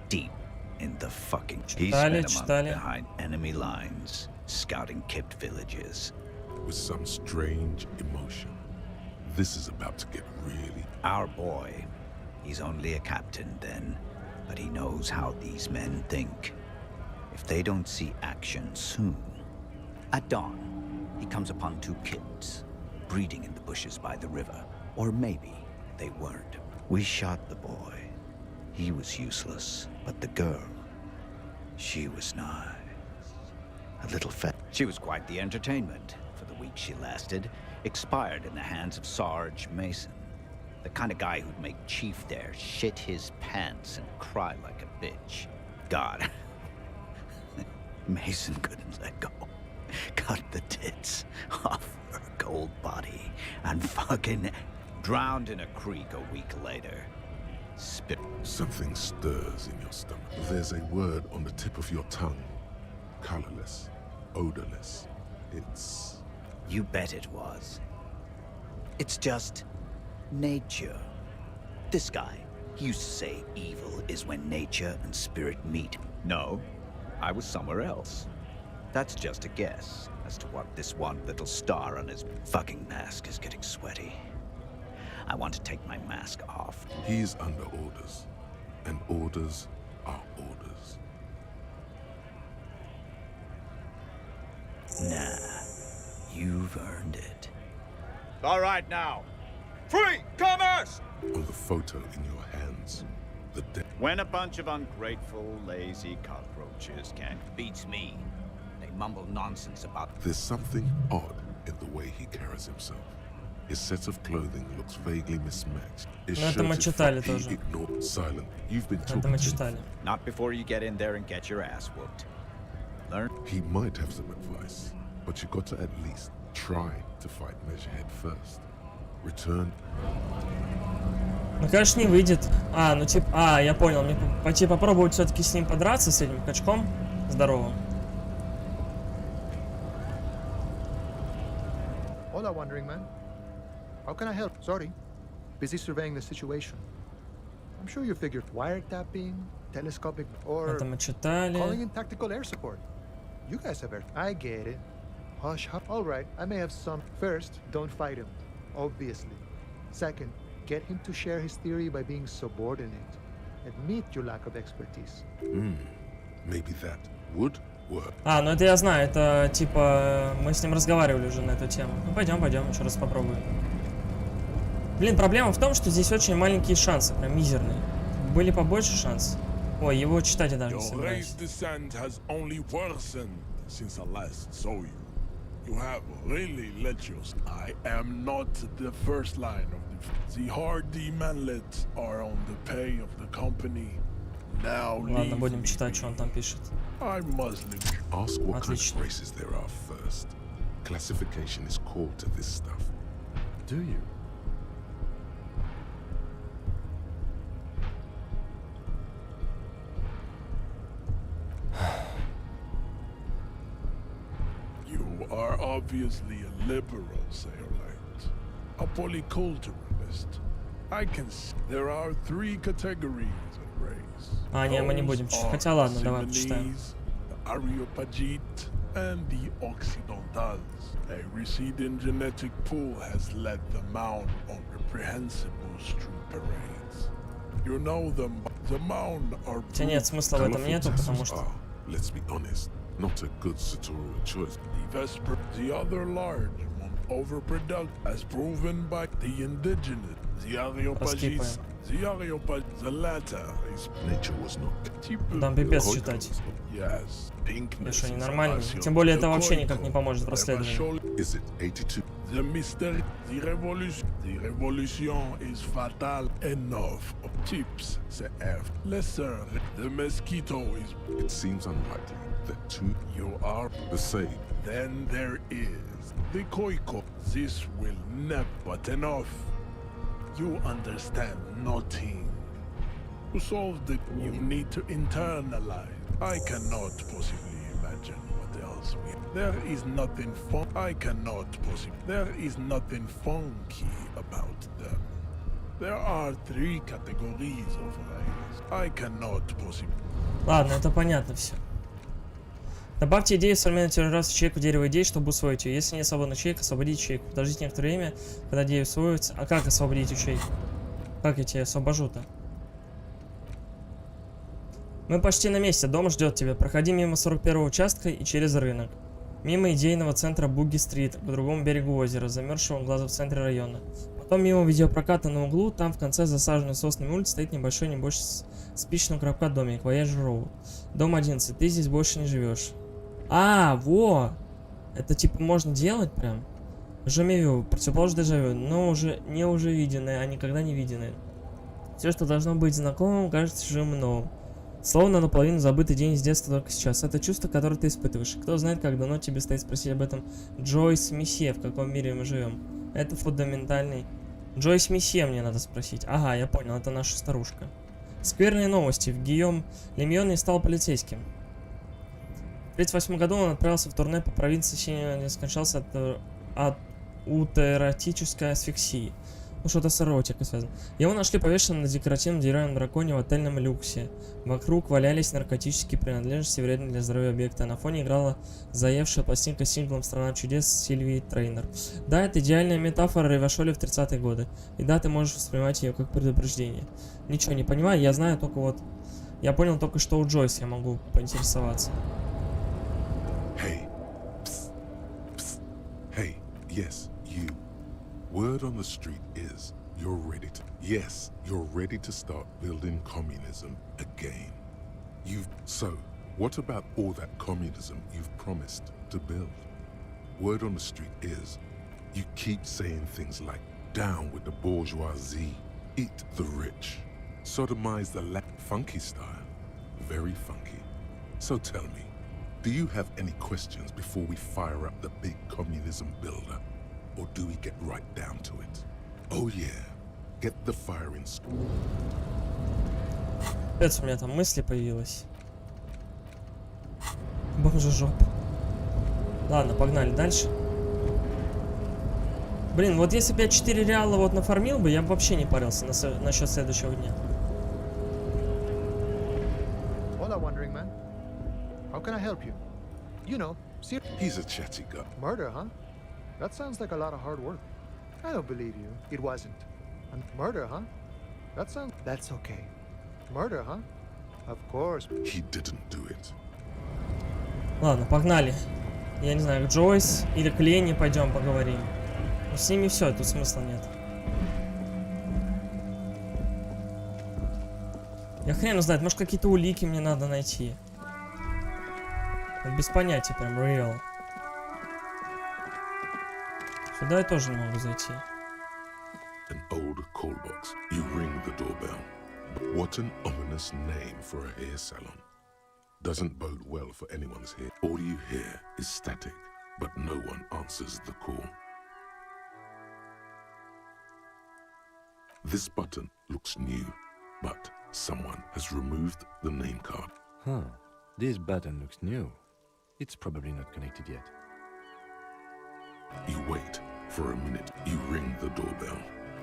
Deep in the fucking... He spent a month behind enemy lines, scouting kept villages. With some strange emotion. This is about to get really... Our boy, he's only a captain then, but he knows how these men think. If they don't see action soon... At dawn, he comes upon two kids, breeding in the bushes by the river. Or maybe they weren't. We shot the boy. He was useless, but the girl, she was nice. A little fat. She was quite the entertainment for the week she lasted. Expired in the hands of Sarge Mason. The kind of guy who'd make Chief there shit his pants and cry like a bitch. God. Mason couldn't let go. Cut the tits off her cold body and fucking drowned in a creek a week later. Spit. Something stirs in your stomach. There's a word on the tip of your tongue. Colorless. Odorless. It's... You bet it was. It's just... nature. This guy, he used to say evil is when nature and spirit meet. No, I was somewhere else. That's just a guess as to what this one little star on his fucking mask is getting sweaty. I want to take my mask off. He's under orders, and orders are orders. Nah, you've earned it. All right now. Free commerce! On the photo in your hands, the dead. When a bunch of ungrateful, lazy cockroaches can't beats me, they mumble nonsense about... There's something odd in the way he carries himself. His set of clothing looks vaguely mismatched. His это мы читали тоже. Ignored, silent. You've been Это мы читали. Not before you get in there and get your ass whooped. Learn. He might have some advice, but you got to at least try to fight Measurehead first. Return. Ну, конечно, не выйдет. Ну типа, я понял. Мне пойти попробовать все-таки с ним подраться, с этим качком здоровым. Hola, wandering man. How can I help? Sorry. Busy surveying the situation. I'm sure you figured wiretapping, telescopic, or Это мы читали. calling in tactical air support. You guys have air. I get it. Hush, hush. All right, I may have some. First, don't fight him. Obviously. Second, get him to share his theory by being subordinate. Admit your lack of expertise. Maybe that would work. Ну это я знаю, это типа мы с ним разговаривали уже на эту тему. Ну пойдем, еще раз попробуем. Блин, проблема в том, что здесь очень маленькие шансы, прям мизерные. Были побольше шансов. Ой, его читать я даже не собираюсь. You have really let yours. I am not the first line of defense. The hardy manlets are on the pay of the company. Ладно, будем читать, что он там пишет. Ask what kind of races there are first. Classification is core to this stuff. Do you? You are obviously a liberal, Sayerlight. A polyculturalist. I can see there are 3 categories of race. А, не, мы не будем читать. Хотя ладно, давай почитаем. The Areopagite and the Occidentals. A receding genetic pool has led them out on reprehensible street parades. You know them. The Mound are. Хотя нет, смысла в этом нету, потому что. Let's be honest, not a good sartorial choice. The Vesper, the other large one, overproduct, as proven by the indigenous. The Areopagites. The Areopag, the latter is. Nature was not. Там пипец читать. Yes. Я что, ненормальный? Тем более это вообще никак не поможет в расследовании. Is it 82? The mystery, the revolution is fatal enough. Tips, CF. Lesser, the mosquito is. It seems unlikely that 2 You are the same. Then there is the Koiko. This will never, but enough. You understand nothing. To solve the, you need to internalize. I cannot possibly imagine what else we. There is nothing fun. I cannot possibly. There is nothing funky about them. There are 3 categories of race. I cannot possibly. Ладно, это понятно все. Добавьте идею современной террорации ячейку дерева идей, чтобы усвоить ее. Если нет свободных ячеек, освободите ячейку. Подождите некоторое время, когда идея усвоится. А как освободить ячейку? Как я тебя освобожу-то? Мы почти на месте, дом ждет тебя. Проходи мимо 41-го участка и через рынок. Мимо идейного центра Буги-стрит, к другому берегу озера, замерзшего глаза в центре района. Потом мимо видеопроката на углу, там в конце засаженной соснами улицы стоит небольшой, не больше спичного коробка домик, Voyage Row. Дом 11, ты здесь больше не живешь. А, во! Это типа можно делать прям? Жамевю, противоположное дежавю, но уже не уже виденное, а никогда не виденное. Все, что должно быть знакомым, кажется чужим новым. Словно наполовину забытый день из детства только сейчас. Это чувство, которое ты испытываешь. Кто знает, как давно тебе стоит спросить об этом. Джойс Месье, в каком мире мы живем. Это фундаментальный. Джойс Месье мне надо спросить. Ага, я понял, это наша старушка. Скверные новости. Гийом Лемьон не стал полицейским. В 1938 году он отправился в турне по провинции, скончался от утеротической асфиксии. Ну, что-то с эротикой связано. Его нашли повешенным на декоративном деревянном драконе в отельном люксе. Вокруг валялись наркотические принадлежности, вредные для здоровья объекта. На фоне играла заевшая пластинка с синглом «Страна чудес» Сильвии Трейнер. Да, это идеальная метафора Ревошоли в 30-е годы. И да, ты можешь воспринимать ее как предупреждение. Ничего не понимаю, я знаю только вот... Я понял только, что у Джойс я могу поинтересоваться. Hey. Psst. Psst. Hey. Yes, you. Word on the street is you're ready to. Yes, you're ready to start building communism again. So, what about all that communism you've promised to build? Word on the street is you keep saying things like down with the bourgeoisie, eat the rich, sodomize the funky style, very funky. So tell me, do you have any questions before we fire up the big communism builder? Or do we get right down to it? Oh yeah, get the fire in school. Опять у меня там мысли появилась. Бомжежопа. Ладно, погнали дальше. Блин, вот если бы я 4 реала вот нафармил бы, я бы вообще не парился насчет следующего дня. Hola, wandering man. How can I help you? You know, he's a chatty guy. Murder, huh? That sounds like a lot of hard work. I don't believe you. It wasn't. And murder, huh? That's okay. Murder, huh? Of course. He didn't do it. Ладно, погнали. Я не знаю, к Джойс или к Лене пойдем поговорим. Но с ними все, тут смысла нет. Я хрен знает, может какие-то улики мне надо найти. Без понятия прям, real. Сюда я тоже не могу зайти. An old call box. You ring the doorbell. What an ominous name for a hair salon. Doesn't bode well for anyone's hair. All you hear is static, but no one answers the call. This button looks new, but someone has removed the name card. Huh. This button looks new. It's probably not connected yet. You wait for a minute. You ring the doorbell.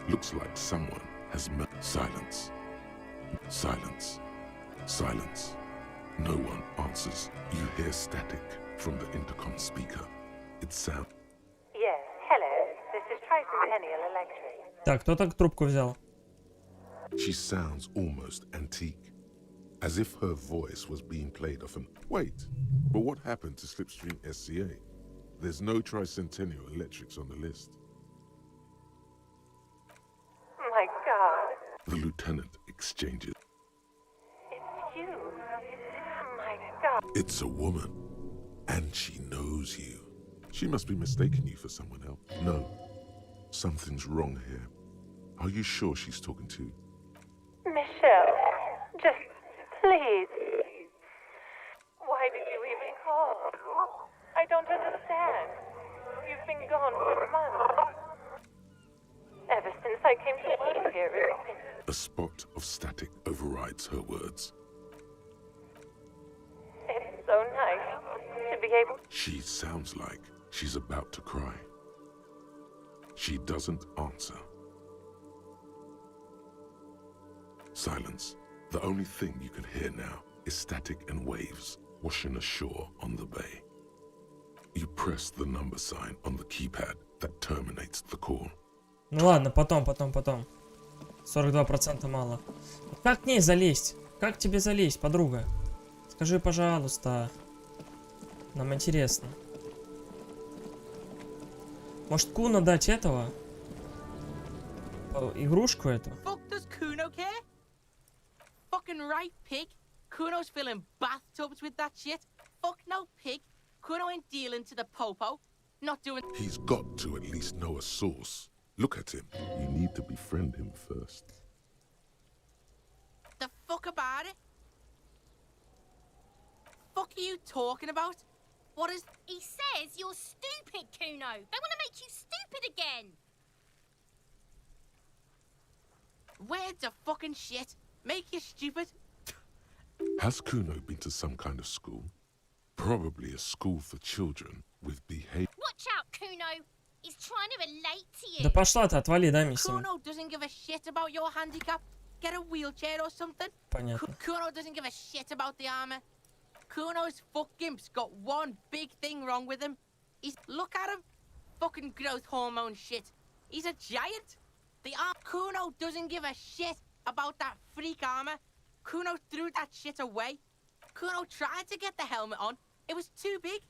Looks like someone has met. Silence. Silence. Silence. No one answers. You hear static from the intercom speaker. It sounds. Yes, hello. This is Tricentennial Electric. Так, кто так трубку взял? She sounds almost antique, as if her voice was being played off an... Wait, but what happened to Slipstream SCA? There's no Tricentennial Electrics on the list. My God. The lieutenant exchanges. It's you. My God. It's a woman, and she knows you. She must be mistaking you for someone else. No, something's wrong here. Are you sure she's talking to you? Michelle, just please. Why did you even call? I don't understand. You've been gone for months. Ever since I came to work here, it's been... A spot of static overrides her words. It's so nice to be able... She sounds like she's about to cry. She doesn't answer. Silence. The only thing you can hear now is static and waves washing ashore on the bay. You press the number sign on the keypad that terminates the call. Ну ладно, потом. 42% мало. Как к ней залезть? Как тебе залезть, подруга? Скажи, пожалуйста. Нам интересно. Может, Куна дать этого? Игрушку эту? Fucking right, pig. Kuno's filling bathtubs with that shit. Fuck no, pig. Kuno ain't dealing to the popo. Not doing... He's got to at least know a source. Look at him. You need to befriend him first. The fuck about it? Fuck are you talking about? What is... He says you're stupid, Kuno. They want to make you stupid again. Words are fucking shit. Make you stupid. Has Kuno been to some kind of school? Probably a school for children with behavior. Watch out, Kuno. He's trying to relate to you. Да пошла ты, отвали, дай мне сим. Kuno doesn't give a shit about your handicap. Get a wheelchair or something. Понятно. Kuno doesn't give a shit about the armor. Kuno's fucking's got one big thing wrong with him. Look at him. Fucking growth hormone shit. He's a giant. Kuno doesn't give a shit about that freak armor. Kuno threw that shit away. Kuno tried to get the helmet on. It was too big.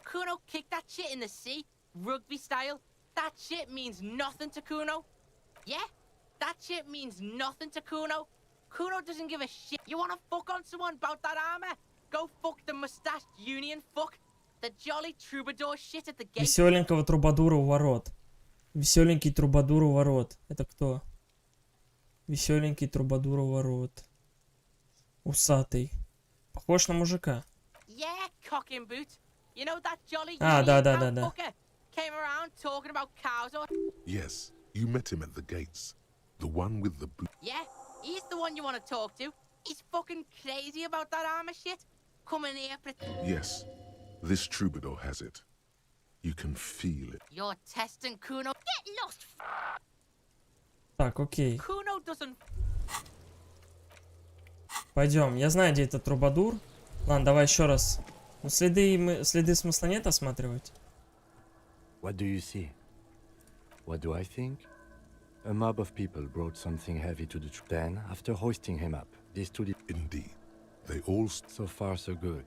Kuno kicked that shit in the sea, rugby style. That shit means nothing to Kuno. Yeah, that shit means nothing to Kuno. Kuno doesn't give a shit. You wanna fuck on someone about that armor? Go fuck the mustached union fuck. The jolly troubadour shit at the gate. Веселенького трубадура у ворот. Веселенький трубадур у ворот. Это кто? Веселенький трубадур у ворот. Усатый. Похож на мужика. Yeah, cocking boot. You know that jolly да. Came around talking about cows or... Yes, you met him at the gates. The one with the boot. Yeah, he's the one you want to talk to. He's fucking crazy about that armor shit. Coming here for... Yes, this troubadour has it. You can feel it. You're testing Kuno. Get lost. Так, окей. Kuno doesn't... Пойдем. Я знаю, где этот трубадур. Ладно, давай еще раз. Ну, следы смысла нет осматривать. What do you see? What do I think? A mob of people brought something heavy to the truck. Then, after hoisting him up, these two did... Indeed. They all... So far, so good.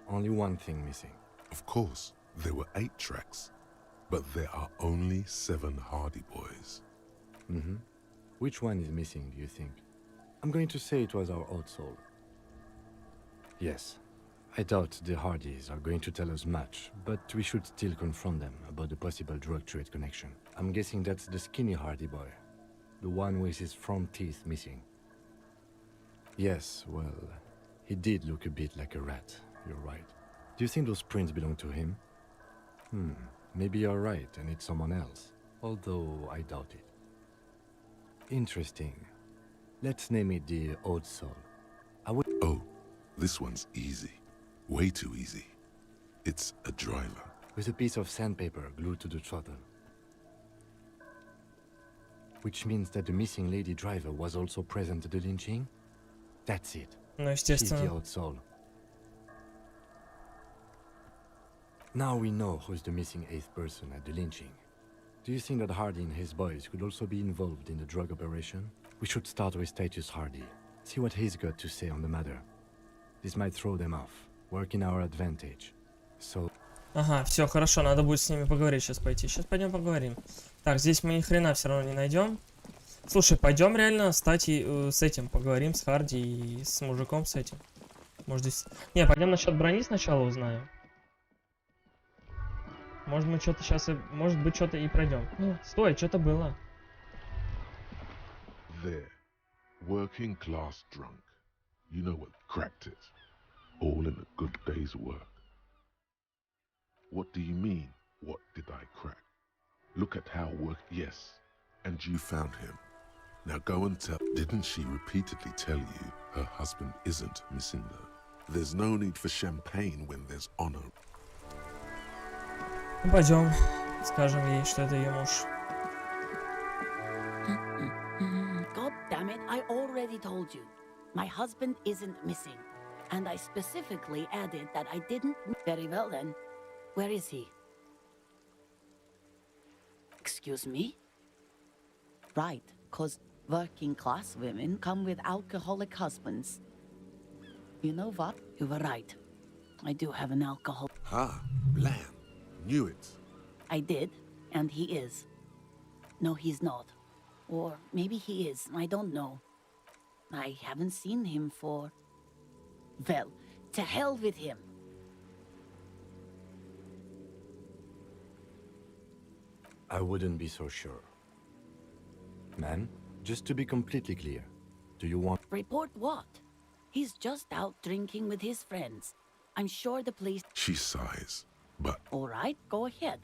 Only one thing missing. Of course, there were 8 tracks. But there are only 7 Hardy Boys. Mm-hmm. Which one is missing, do you think? I'm going to say it was our old soul. Yes. I doubt the Hardys are going to tell us much, but we should still confront them about the possible drug trade connection. I'm guessing that's the skinny Hardy boy. the one with his front teeth missing. Yes, well, he did look a bit like a rat, you're right. Do you think those prints belong to him? Maybe you're right and it's someone else, although I doubt it. Interesting. Let's name it the Old Soul. Oh, this one's easy. Way too easy. It's a driver. With a piece of sandpaper glued to the throttle. Which means that the missing lady driver was also present at the lynching? That's it. Ну, She's the естественно. Old Soul. Now we know who's the missing 8th person at the lynching. Do you think that Hardy and his boys could also be involved in the drug operation? We should start with Titus Hardy. See what he's got to say on the matter. This might throw them off. Work in our advantage. So... Ага, все, хорошо, надо будет с ними поговорить, сейчас пойти. Сейчас пойдем поговорим. Так, здесь мы ни хрена все равно не найдем. Слушай, пойдем реально стать с этим, поговорим с Харди и с мужиком с этим. Может здесь... Не, пойдем насчет брони сначала узнаем. Может мы что-то сейчас, может быть что-то и пройдем. Стой, что-то было. There. Working class drunk. You know what cracked it. All in a good day's work. What do you mean, what did I crack? Look at how work... Yes, and you found him. Now go and tell... Didn't she repeatedly tell you her husband isn't missing though? There's no need for champagne when there's honor. Ну, пойдем, скажем ей, что это ее муж. God damn it, I already told you. My husband isn't missing. And I specifically added that I didn't... Very well then. Where is he? Excuse me? Right, 'cause working class women come with alcoholic husbands. You know what? You were right. I do have an alcohol... Ah, blam. Knew it. I did, and he is. No, he's not. Or maybe he is, I don't know. I haven't seen him for... Well, to hell with him. I wouldn't be so sure. Man, just to be completely clear, do you want... Report what? He's just out drinking with his friends. I'm sure the police... She sighs, but... All right, go ahead.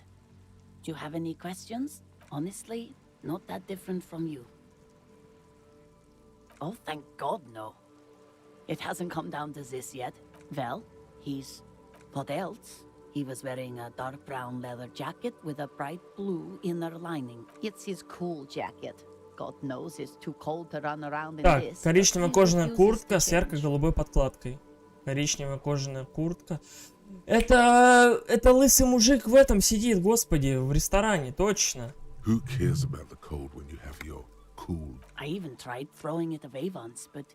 Do you have any questions? Honestly, not that different from you. Oh, thank God, no. It hasn't come down to this yet. Well, he's... What else? He was wearing a dark brown leather jacket with a bright blue inner lining. It's his cool jacket. God knows it's too cold to run around in Так, this. коричневая кожаная куртка с ярко-голубой подкладкой. Коричневая кожаная куртка. Это лысый мужик в этом сидит, господи, в ресторане, точно. Who cares about the cold when you have your cool? I even tried throwing it away once, but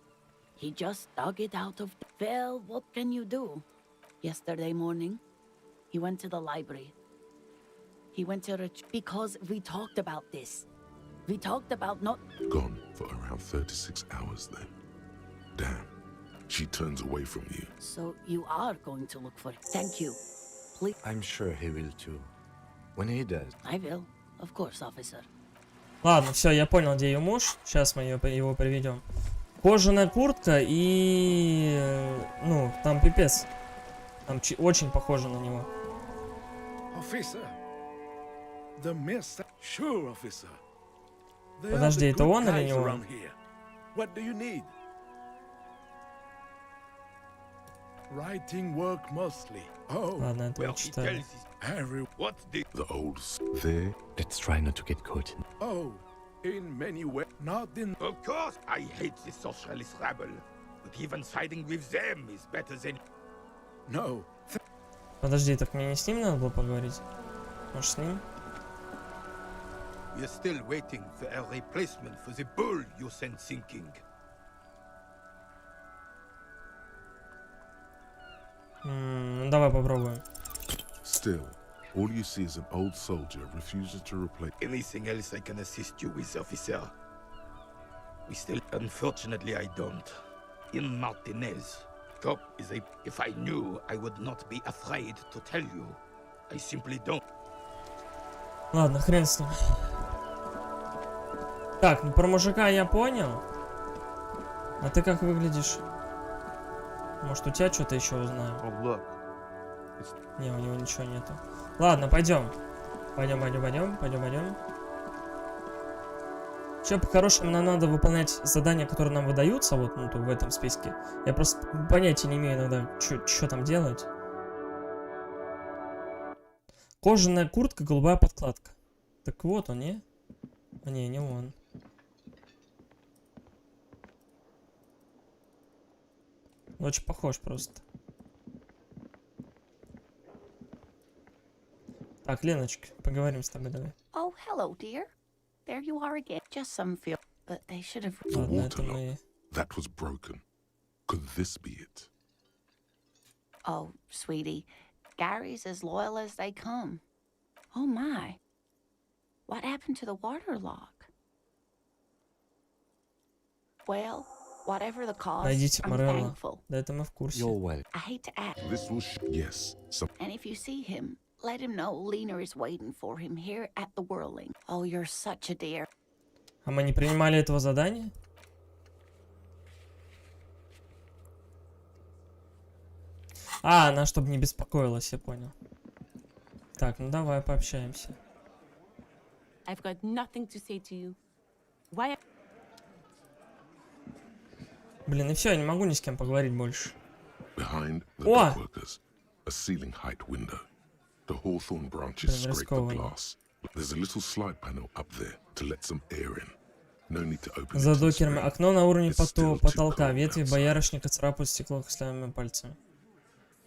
he just dug it out of... Well, what can you do? Yesterday morning, he went to the library. He went to... Because we talked about this. We talked about not... Gone for around 36 hours then. Damn. She turns away from you. So you are going to look for it. Thank you. Please. I'm sure he will too. When he does... I will. Of course, officer. Ладно, все, я понял, где ее муж. Сейчас мы его приведем. Кожаная куртка и... Ну, там пипец. Там очень похоже на него. Officer. The mist... Sure, officer. Подожди, это он или не он? What do you need? Writing work mostly. Oh, ладно, это я читаю. The old... There. Let's try not to get caught. Oh, in many ways, not in... Of course, I hate the socialist rabble. But even siding with them is better than... No. Подожди, так мне не с ним надо было поговорить? Может, с ним? We're still waiting for a replacement for the bull you sent sinking. Ну, давай попробуем. Still, all you see is an old soldier refuses to replace... Anything else I can assist you with, officer? We still... Unfortunately, I don't. In Martinez, cop is a... If I knew, I would not be afraid to tell you. I simply don't. Ладно, хрен с ним. Так, ну про мужика я понял. А ты как выглядишь? Может, у тебя что-то еще узнаю? Не, у него ничего нету. Ладно, пойдем. Пойдем. Че, по-хорошему, нам надо выполнять задания, которые нам выдаются, вот ну, в этом списке. Я просто понятия не имею иногда, что там делать. Кожаная куртка, голубая подкладка. Так вот он, не? А не он. Очень похож просто. Так, Леночка, поговорим с тобой, давай. Oh, hello, dear. There you are again. Just some feel, but they should have. Ладно, это мы... That was broken. Could this be it? Oh, sweetie, Gary's as loyal as they come. Oh my. What happened to the water lock? Well, whatever the cause, Найдите I'm Морелла. thankful. Да, это мы в курсе. I hate to ask. This will yes. And if you see him, let him know Lena is waiting for him here at the Whirling. Oh, you're such a dear. А мы не принимали этого задания? А, она чтобы не беспокоилась, я понял. Так, ну давай пообщаемся. I've got nothing to say to you. Why? Блин, и все, я не могу ни с кем поговорить больше. Behind the О! workers, a ceiling height window. The hawthorn branches scrape the glass. There's a little slide panel up there to let some air in. No need to open За it. докерами окно на уровне потолка. Ветви боярышника царапают стекло костлявыми пальцами.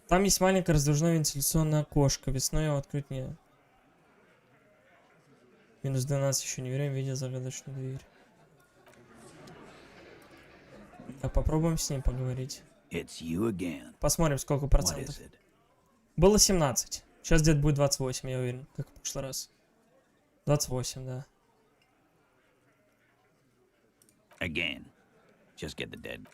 Там есть маленькое раздвижное вентиляционное окошко. Весной его открыть не... Минус 12 еще не время, видя загадочную дверь. Так, попробуем с ним поговорить. Посмотрим, сколько процентов. Было 17. Сейчас где-то будет 28, я уверен, как в прошлый раз. 28, да. Again. Just get the dead.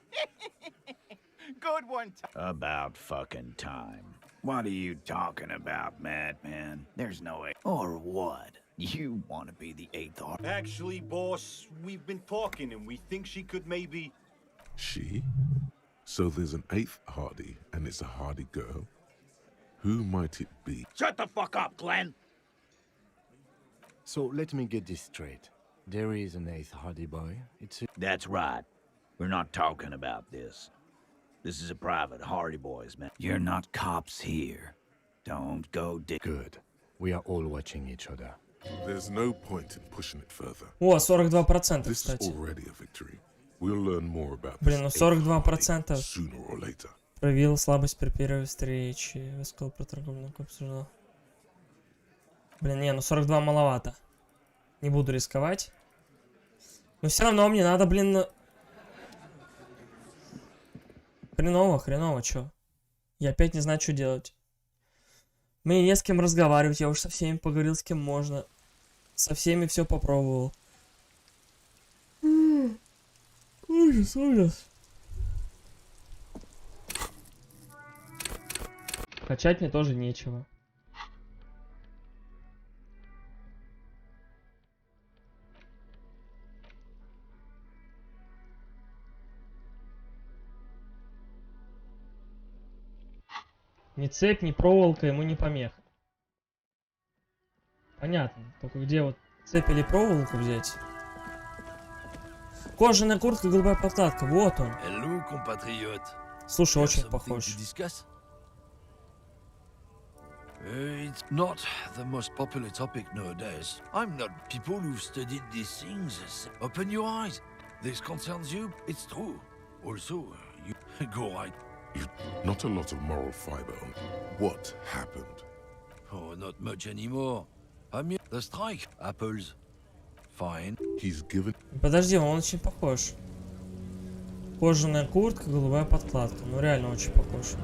Good one. About fucking time. What are you talking about, madman? There's no way. Or what? You want to be the eighth art? Actually, boss, we've been talking and we think she could maybe... She? So there's an eighth Hardy, and it's a Hardy girl? Who might it be? Shut the fuck up, Glenn! So let me get this straight. There is an eighth Hardy boy. It's a... That's right. We're not talking about this. This is a private Hardy Boys, man. You're not cops here. Don't go Good. We are all watching each other. There's no point in pushing it further. О, 42%, This is кстати. already a victory. We'll learn more about Блин, ну this 42% sooner or later. проявил слабость при первой встрече. Рассказал про торговлю, обсуждал. Блин, не, ну 42 маловато. Не буду рисковать. Но все равно мне надо, блин... Хреново, чё? Я опять не знаю, что делать. Мне не с кем разговаривать, я уж со всеми поговорил, с кем можно. Со всеми все попробовал. Ужас. Качать мне тоже нечего. Ни цепь, ни проволока ему не помеха. Понятно. Только где вот цепь или проволоку взять? Кожаная куртка, голубая подкладка. Вот он. Слушай, очень похож. It's not the most popular topic nowadays. I'm not people who've studied these things. Open your eyes. This concerns you. It's true. Also, you go right. Not a lot of moral fiber. What happened? Oh, not much anymore. I mean, the strike. Apples. Fine. He's given... Подожди, он очень похож. Кожаная куртка, голубая подкладка. Ну реально очень похож.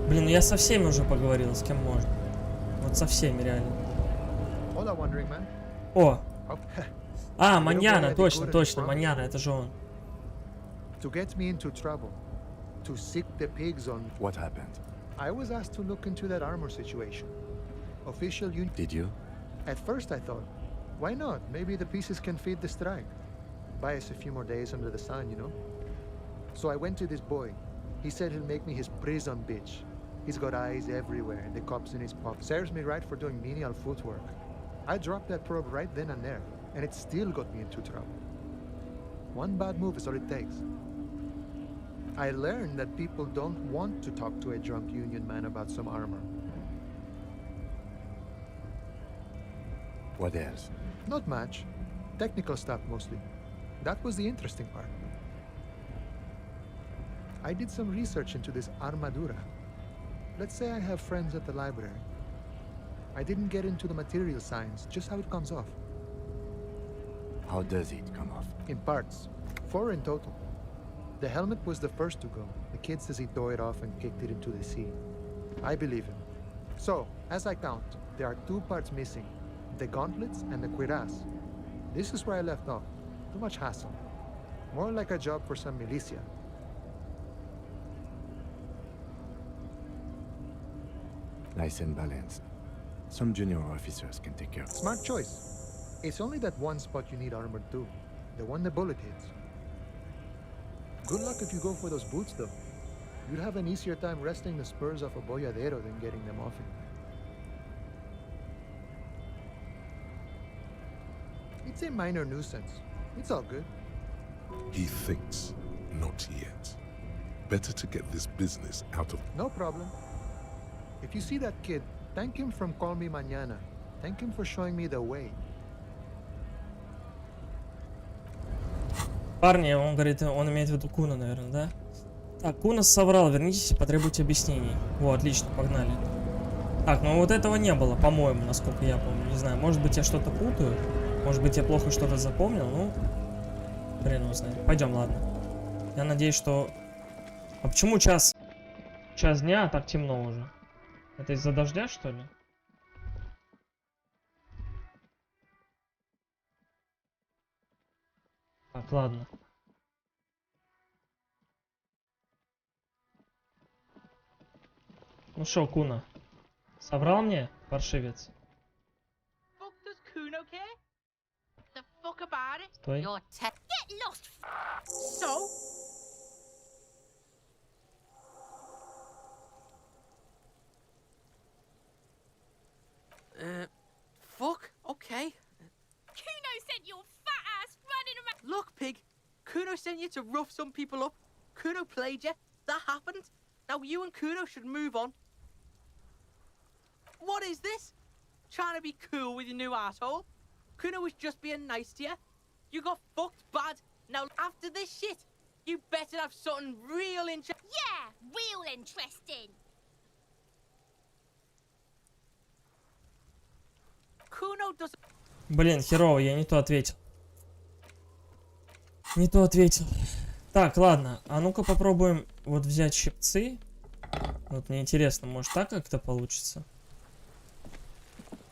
Блин, ну я со всеми уже поговорил, с кем можно. Вот со всеми реально. О! А, Маньяна, точно, Маньяна, это же он. To get me into trouble, to sick the pigs on... What happened? I was asked to look into that armor situation. Official union. Did you? At first I thought, why not? Maybe the pieces can feed the strike. Buy us a few more days under the sun, you know? So I went to this boy. He said he'll make me his prison bitch. He's got eyes everywhere, the cops in his pocket. Serves me right for doing menial footwork. I dropped that probe right then and there, and it still got me into trouble. One bad move is all it takes. I learned that people don't want to talk to a drunk union man about some armor. What else? Not much. Technical stuff mostly. That was the interesting part. I did some research into this armadura. Let's say I have friends at the library. I didn't get into the material science, just how it comes off. How does it come off? In parts. 4 in total. The helmet was the first to go. The kid says he tore it off and kicked it into the sea. I believe him. So, as I count, there are 2 parts missing. The gauntlets and the cuirass. This is where I left off. Too much hassle. More like a job for some militia. Nice and balanced. Some junior officers can take care of it. Smart choice. It's only that one spot you need armored too. The one the bullet hits. Good luck if you go for those boots though. You'd have an easier time wresting the spurs off a boyadero than getting them off him. It's a minor nuisance. It's all good. He thinks, not yet. Better to get this business out of... No problem. If you see that kid, thank him from Call Me Mañana. Thank him for showing me the way. Парни, он говорит, он имеет в виду Куна, наверное, да? Так, Куна соврал, вернитесь и потребуйте объяснений. Во, отлично, погнали. Так, ну вот этого не было, по-моему, насколько я помню. Не знаю, может быть, я что-то путаю. Может быть, я плохо что-то запомнил, ну... Хрен его знает. Пойдем, ладно. Я надеюсь, что... А почему час дня, а так темно уже? Это из-за дождя, что ли? Так, ладно. Ну шо, Куна? Соврал мне, паршивец? Стой. Get lost. So? Fuck? Okay. Kuno sent your fat ass running around. Look, pig. Kuno sent you to rough some people up. Kuno played you. That happened. Now you and Kuno should move on. What is this? Trying to be cool with your new asshole? Kuno was just being nice to you. You got fucked bad. Now after this shit, you better have something real interesting. Yeah, real interesting. Kuno doesn't... Блин, херово, я не то ответил. Не то ответил. Так, ладно, а ну-ка попробуем вот взять щипцы. Вот мне интересно, может так как-то получится?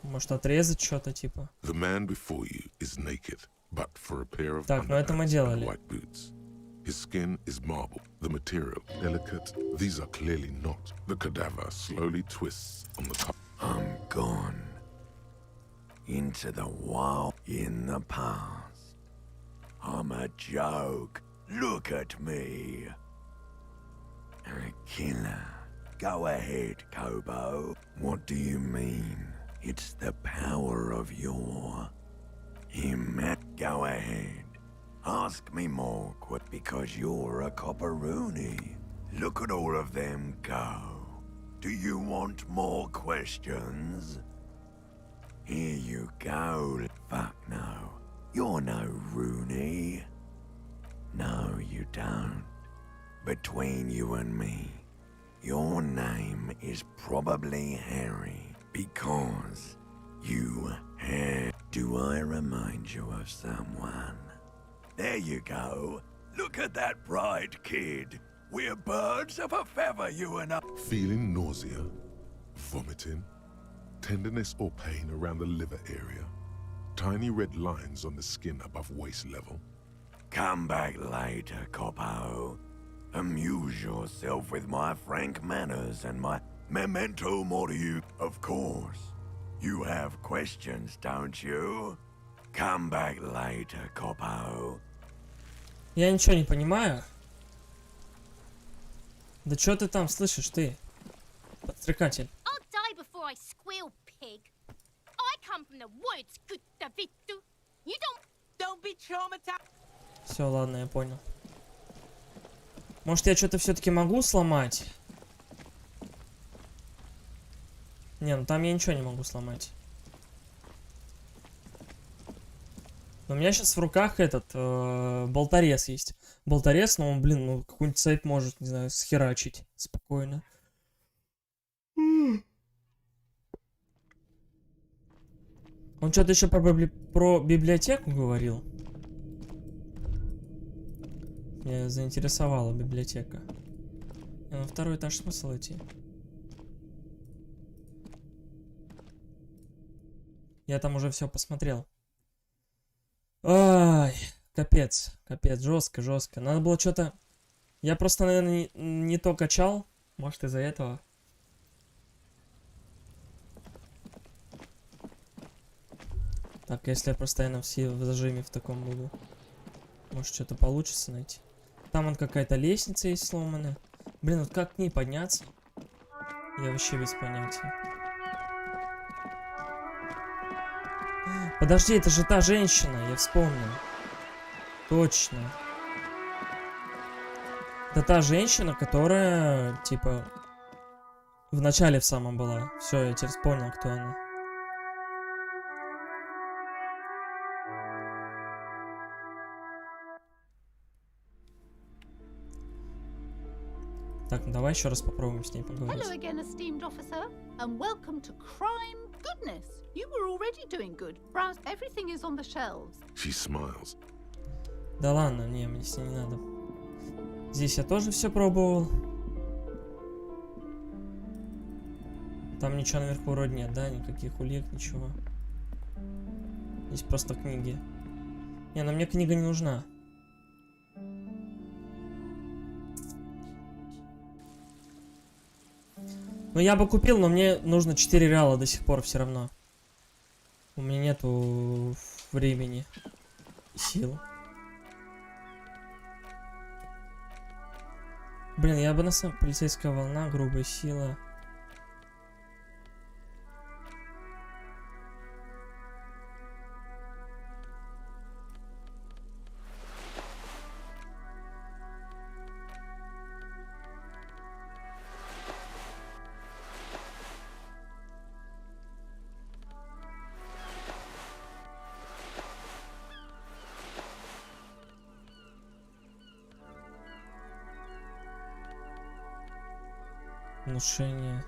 Может отрезать что-то типа. The man before you is naked, but for a pair of Так, ну это мы делали. white boots. His skin is marble, the material delicate. These are clearly not. The cadaver slowly twists on the top. I'm gone. Into the wild in the past. I'm a joke. Look at me. A killer. Go ahead, Kobo. What do you mean? It's the power of your... Go ahead. Ask me more, because you're a copperoonie. Look at all of them go. Do you want more questions? Here you go. Fuck no. You're no Rooney. No, you don't. Between you and me, your name is probably Harry, because you had... Do I remind you of someone? There you go. Look at that bright kid. We're birds of a feather, you and I. Feeling nausea, vomiting, tenderness or pain around the liver area, tiny red lines on the skin above waist level. Come back later, Coppo. Amuse yourself with my frank manners and my memento mori. Of course, You have questions, don't you? Come back later, Coppo. Я ничего не понимаю. Да что ты там слышишь, ты? Подстрекатель. I'll die before I squeal, pig. I come from the woods, good Davidu. You don't be traumatized. Все, ладно, я понял. Может, я что-то все-таки могу сломать? Не, ну там я ничего не могу сломать. Но у меня сейчас в руках этот болторез есть. Болторез, но он, блин, ну какой-нибудь сайт может, не знаю, схерачить спокойно. Он что-то еще про библиотеку говорил. Меня заинтересовала библиотека. На второй этаж смысл идти? Я там уже все посмотрел. Ай, капец, капец, жестко, жестко. Надо было что-то... Я просто, наверное, не то качал. Может, из-за этого. Так, если я постоянно все в зажиме в таком буду. Может, что-то получится найти. Там вот какая-то лестница есть сломанная. Блин, вот как к ней подняться? Я вообще без понятия. Подожди, это же та женщина, я вспомнил. Точно. Это та женщина, которая, типа, в начале в самом была. Все, я теперь вспомнил, кто она. Так, ну давай еще раз попробуем с ней поговорить. Hello again, esteemed officer, and welcome to crime goodness. You were already doing good. Browse, everything is on the shelves. She smiles. Да ладно, не, мне с ней не надо. Здесь я тоже все пробовал. Там ничего наверху вроде нет, да? Никаких улик, ничего. Здесь просто книги. Не, ну мне книга не нужна. Ну я бы купил, но мне нужно 4 реала до сих пор все равно. У меня нету времени и сил. Блин, я бы на самом... Полицейская волна, грубая сила. Внушение.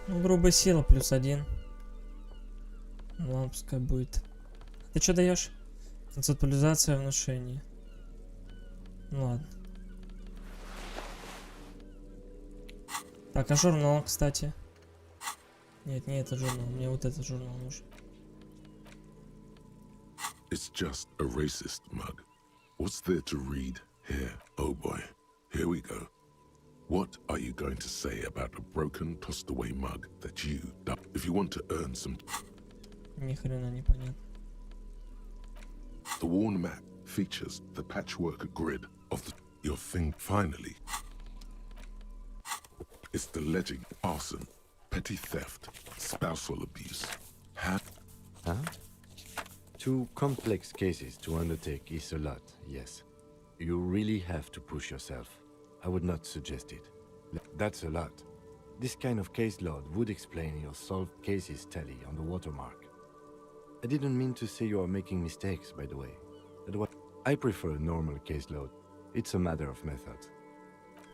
Ну, грубая сила +1. Ну, ладно, пускай будет. Ты что даешь? Концептуализация внушения. Ну ладно. Так, а журнал, кстати. Нет, не этот журнал. Мне вот этот журнал нужен. It's just a racist mug. What's there to read here? Oh boy, here we go. What are you going to say about a broken, tossed away mug that you, if you want to earn some... Ни хрена не понятно. The worn map features the patchwork grid of your thing. Finally, it's the legend: arson, petty theft, spousal abuse. Huh? Two complex cases to undertake is a lot, yes. You really have to push yourself. I would not suggest it. That's a lot. This kind of caseload would explain your solved cases tally on the watermark. I didn't mean to say you are making mistakes, by the way. I prefer a normal caseload. It's a matter of method.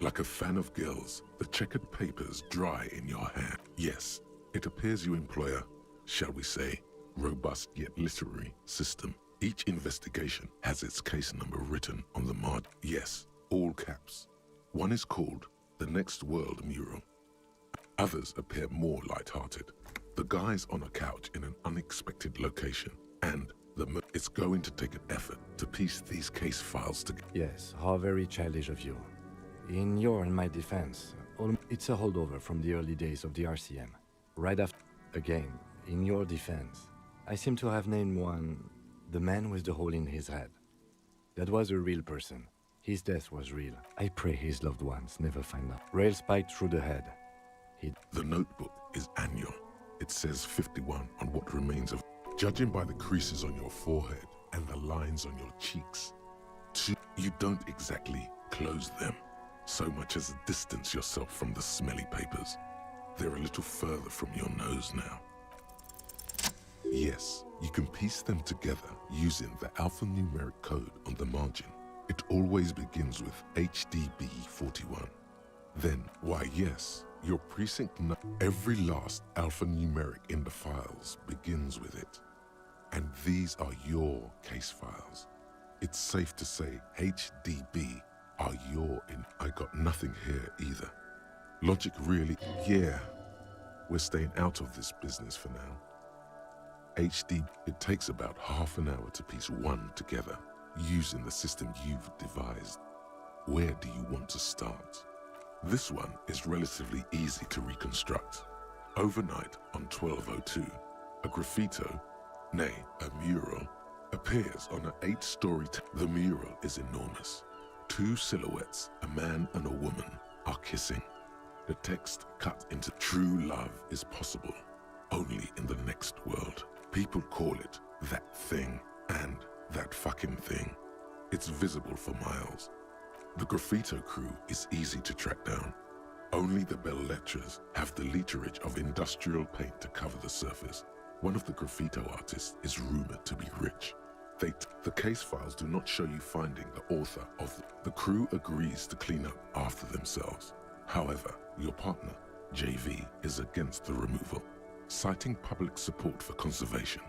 Like a fan of girls, the checkered papers dry in your hand. Yes, it appears you employ a, shall we say, robust yet literary system. Each investigation has its case number written on the margin. Yes, all caps. One is called The Next World Mural. Others appear more light-hearted. The guy's on a couch in an unexpected location, and It's going to take an effort to piece these case files together. Yes, how very childish of you. In your and my defense, it's a holdover from the early days of the RCM. Right after, again, in your defense, I seem to have named one, the man with the hole in his head. That was a real person. His death was real. I pray his loved ones never find out. Rail spiked through the head. The notebook is annual. It says 51 on what remains of. Judging by the creases on your forehead and the lines on your cheeks, you don't exactly close them so much as distance yourself from the smelly papers. They're a little further from your nose now. Yes, you can piece them together using the alphanumeric code on the margin. It always begins with HDB 41. Then, why yes, your precinct every last alphanumeric in the files begins with it. And these are your case files. It's safe to say HDB are your I got nothing here either. Logic really, yeah, we're staying out of this business for now. HD, it takes about half an hour to piece one together using the system you've devised. Where do you want to start? This one is relatively easy to reconstruct. Overnight on 1202, a graffito, nay, a mural, appears on an 8-story The mural is enormous. 2 silhouettes, a man and a woman, are kissing. The text cut into true love is possible only in the next world. People call it that thing and that fucking thing. It's visible for miles. The graffito crew is easy to track down. Only the bell lettrers have the literage of industrial paint to cover the surface. One of the graffito artists is rumored to be rich. The case files do not show you finding the author of the crew agrees to clean up after themselves. However, your partner, JV, is against the removal, citing public support for conservation.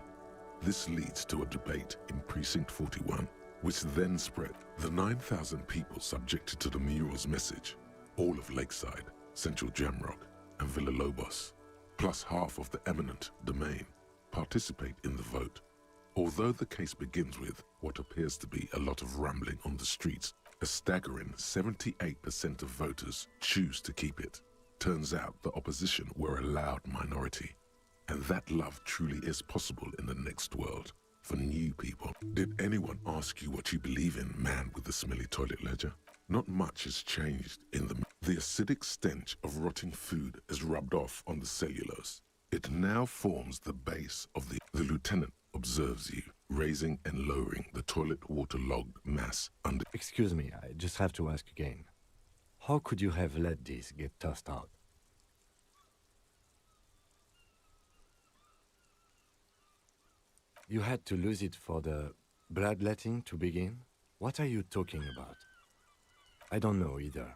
This leads to a debate in Precinct 41, which then spread. The 9,000 people subjected to the mural's message, all of Lakeside, Central Jamrock, and Villa Lobos, plus half of the eminent domain, participate in the vote. Although the case begins with what appears to be a lot of rambling on the streets, a staggering 78% of voters choose to keep it. Turns out the opposition were a loud minority. And that love truly is possible in the next world for new people. Did anyone ask you what you believe in, man with the smelly toilet ledger? Not much has changed in the acidic stench of rotting food is rubbed off on the cellulose. It now forms the base of the lieutenant observes you, raising and lowering the toilet waterlogged mass under. Excuse me, I just have to ask again. How could you have let this get tossed out? You had to lose it for the bloodletting to begin? What are you talking about? I don't know either.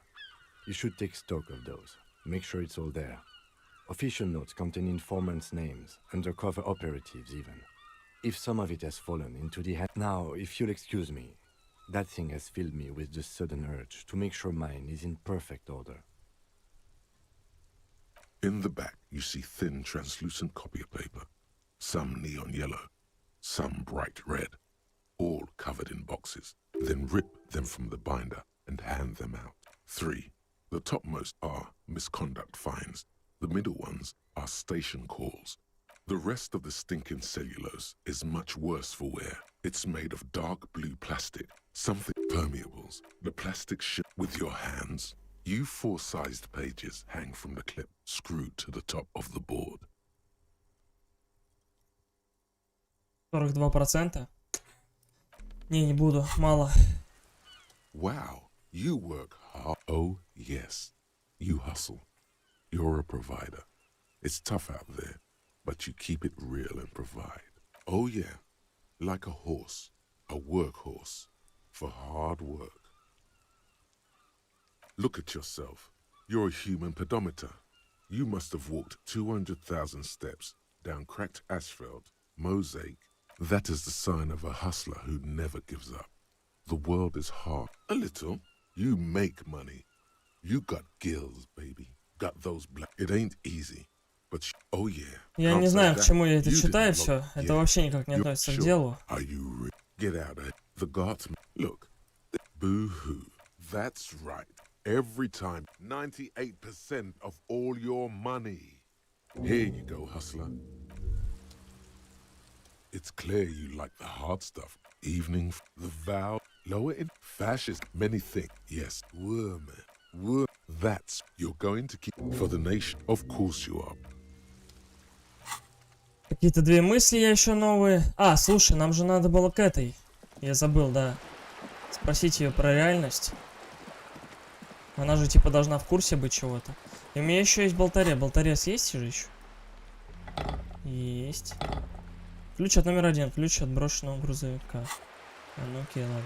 You should take stock of those. Make sure it's all there. Official notes contain informants' names, undercover operatives even. If some of it has fallen into the hand. Now, if you'll excuse me, that thing has filled me with the sudden urge to make sure mine is in perfect order. In the back, you see thin, translucent copy paper, some neon yellow, some bright red, all covered in boxes. Then rip them from the binder and hand them out. 3. The topmost are misconduct fines. The middle ones are station calls. The rest of the stinking cellulose is much worse for wear. It's made of dark blue plastic, something permeables. The plastic shit with your hands. You 4-sized pages hang from the clip, screwed to the top of the board. 42%? Не буду, мало. Wow, you work hard. Oh, yes, you hustle. You're a provider. It's tough out there, but you keep it real and provide. Oh, yeah, like a horse, a workhorse for hard work. Look at yourself. You're a human pedometer. You must have walked 200,000 steps down cracked asphalt, mosaic. That is the sign of a hustler who never gives up. The world is hard. A little. You make money. You got gills, baby. Got those black. It ain't easy, Oh yeah. Я не знаю, к чему я это читаю все. Это вообще никак не относится к делу. Get out of the guardsman. Look. Boo-hoo. That's right. Every time. 98% of all your money. Here you go, hustler. It's clear you like the hard stuff. Evening, the vow, lower in fascist, many think. Yes, worm. That's you're going to keep for the nation. Of course you are. Какие-то две мысли я еще новые. А, слушай, нам же надо было к этой. Я забыл, да. Спросить ее про реальность. Она же типа должна в курсе быть чего-то. И у меня еще есть болтаря. Болтарец есть же еще? Есть. Ключ от номер 1. Ключ от брошенного грузовика. А, ну окей, ладно.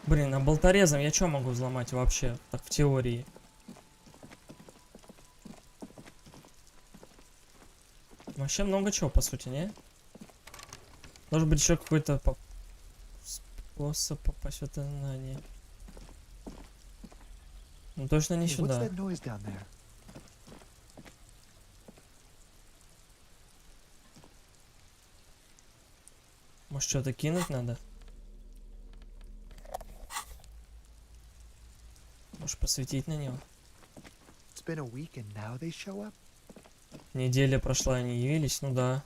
Блин, а болторезом я что могу взломать вообще? Так, в теории. Вообще много чего, по сути, не? Должен быть еще какой-то способ попасть в это знание. Ну точно не сюда. Может, что-то кинуть надо? Может, посветить на него? Неделя прошла, они явились? Ну да.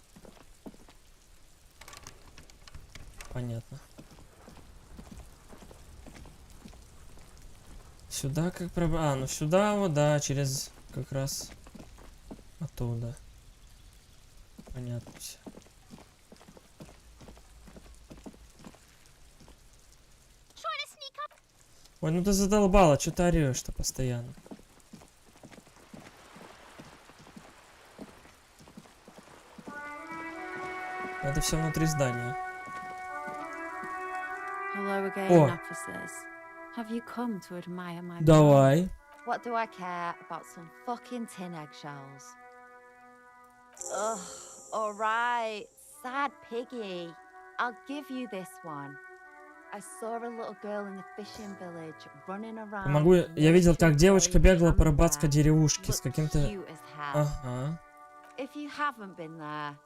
Понятно. Сюда как пробраться? А, ну сюда вот, да, через как раз оттуда. Понятно все. Ой, ну ты задолбала, что ты орешь-то постоянно? Это все внутри здания. Hello again, О. officers. Have you come to admire my Давай. What do I care about some fucking tin eggshells? Ugh, alright, sad piggy. I'll give you this one. I saw a little girl in the fishing village running around. Могу, я видел, как девочка бегала по рыбацкой деревушке с каким-то... Ага. If you haven't been there,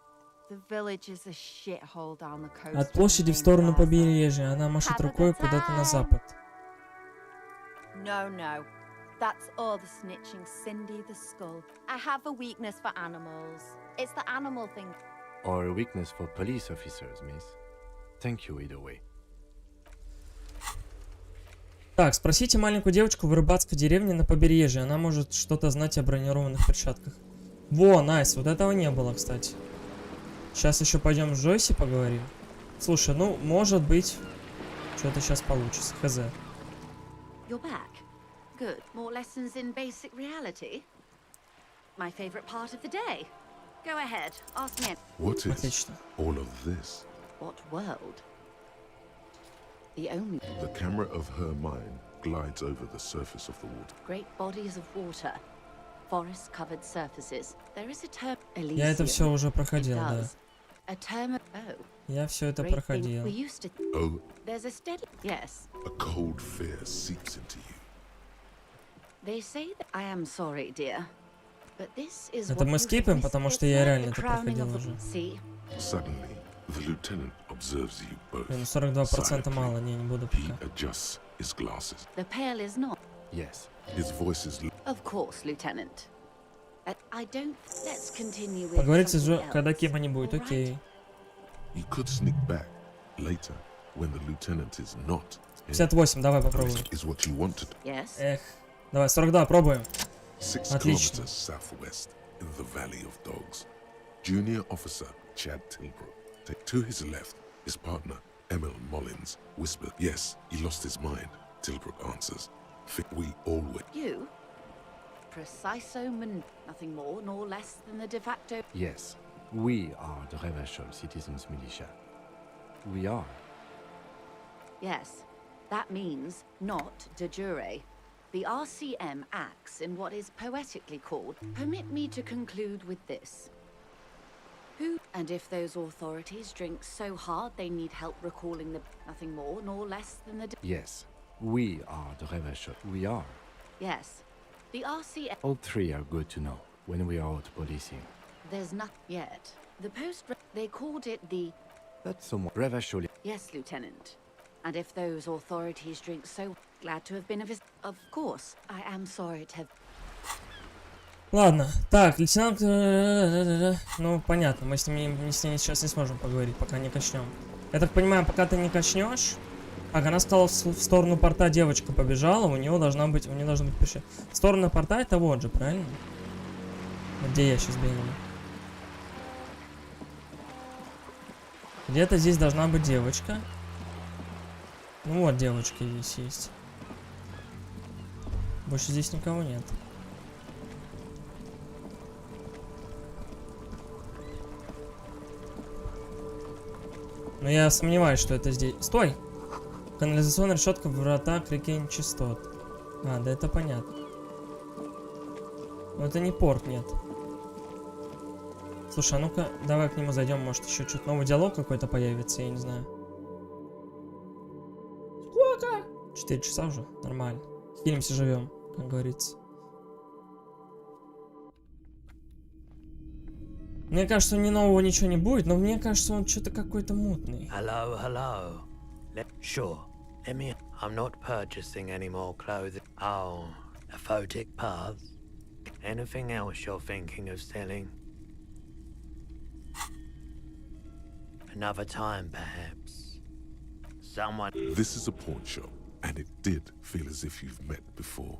the village is a shithole down the coast. От площади в сторону побережья. Она машет рукой куда-то на запад. No, no. That's all the snitching Cindy the Skull. I have a weakness for animals. It's the animal thing. Or a weakness for police officers, miss. Thank you either way. Так, спросите маленькую девочку в рыбацкой деревне на побережье. Она может что-то знать о бронированных перчатках. Во, найс, вот этого не было, кстати. Сейчас еще пойдем с Джойси поговорим. Слушай, ну, может быть, что-то сейчас получится. Хз. You're back. Good. More lessons in basic reality. My favorite part of the day. Go ahead, ask me. What is all of this? What world? The only... The camera of her mind glides over the surface of the water. Great bodies of water. Forest-covered surfaces. There is a term... Elysium. Я это все уже проходил, да. A term of... Oh. Я все это проходил. Oh. There's a steady... Yes. A cold fear seeps into you. They say that... I am sorry, dear. But this is Это мы скипаем, потому что я реально это проходил уже. Suddenly, the lieutenant observes you both. 42% мало, не буду пока. He adjusts his glasses. The pale is not... Yes. His voice is... Of course, Lieutenant. I don't... Let's continue with... Поговорите же, когда Кима не будет, окей. You could sneak back later when the lieutenant is not. 58, давай попробуем. Is what you wanted. Yes. Эх, давай, 42, пробуем. 6 Отлично. kilometers southwest in the Valley of Dogs. Junior officer Chad Tilbrook. To his left, his partner, Emil Mullins, whispered, yes, he lost his mind. Tilbrook answers, think we all win. You? Preciso man, nothing more nor less than the de facto... Yes, we are the Revachol Citizens Militia. We are. Yes, that means not de jure. The RCM acts in what is poetically called... Permit me to conclude with this. Who, and if those authorities drink so hard they need help recalling the... Nothing more nor less than the... Yes, we are the Revachol. We are. Yes, The RCA. All three are good to know when we are out policing. There's not yet. The post. They called it the. That's somewhat brevashly. Yes, Lieutenant. And if those authorities drink so, glad to have been of his. Of course, I am sorry to have. Ладно, так, лейтенант, ну понятно, мы с ним сейчас не сможем поговорить, пока не качнем. Я так понимаю, пока ты не качнешь. Так, она сказала, в сторону порта девочка побежала, у нее должна быть, пиши. В сторону порта это вот же, правильно? Где я сейчас бегаю? Где-то здесь должна быть девочка. Ну вот девочка здесь есть. Больше здесь никого нет. Но я сомневаюсь, что это здесь. Стой! Канализационная решетка, врата к реке нечистот. А, да это понятно. Но это не порт, нет. Слушай, а ну-ка, давай к нему зайдем, может еще что-то новый диалог какой-то появится, я не знаю. Сколько? 4 часа уже, нормально. Хилимся, живем, как говорится. Мне кажется, ни нового ничего не будет, но мне кажется, он что-то какой-то мутный. Hello. Sure. Let me. I'm not purchasing any more clothing. Oh, a photic pass. Anything else you're thinking of selling? Another time, perhaps. Someone. This is a pawn shop, and it did feel as if you've met before.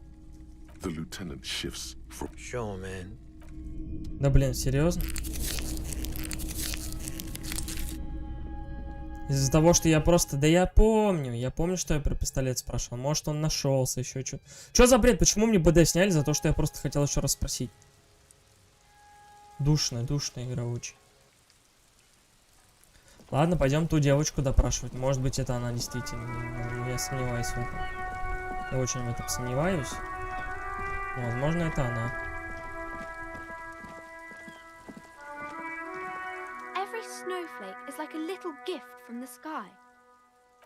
The lieutenant shifts from. Sure, man. Да блин, серьезно? Из-за того, что я просто... Да я помню, что я про пистолет спрашивал. Может, он нашелся, еще что-то. Что за бред? Почему мне БД сняли за то, что я просто хотел еще раз спросить? Душная игра очень. Ладно, пойдем ту девочку допрашивать. Может быть, это она действительно. Я сомневаюсь в этом. Я очень в этом сомневаюсь. Но, возможно, это она. Snowflake is like a little gift from the sky.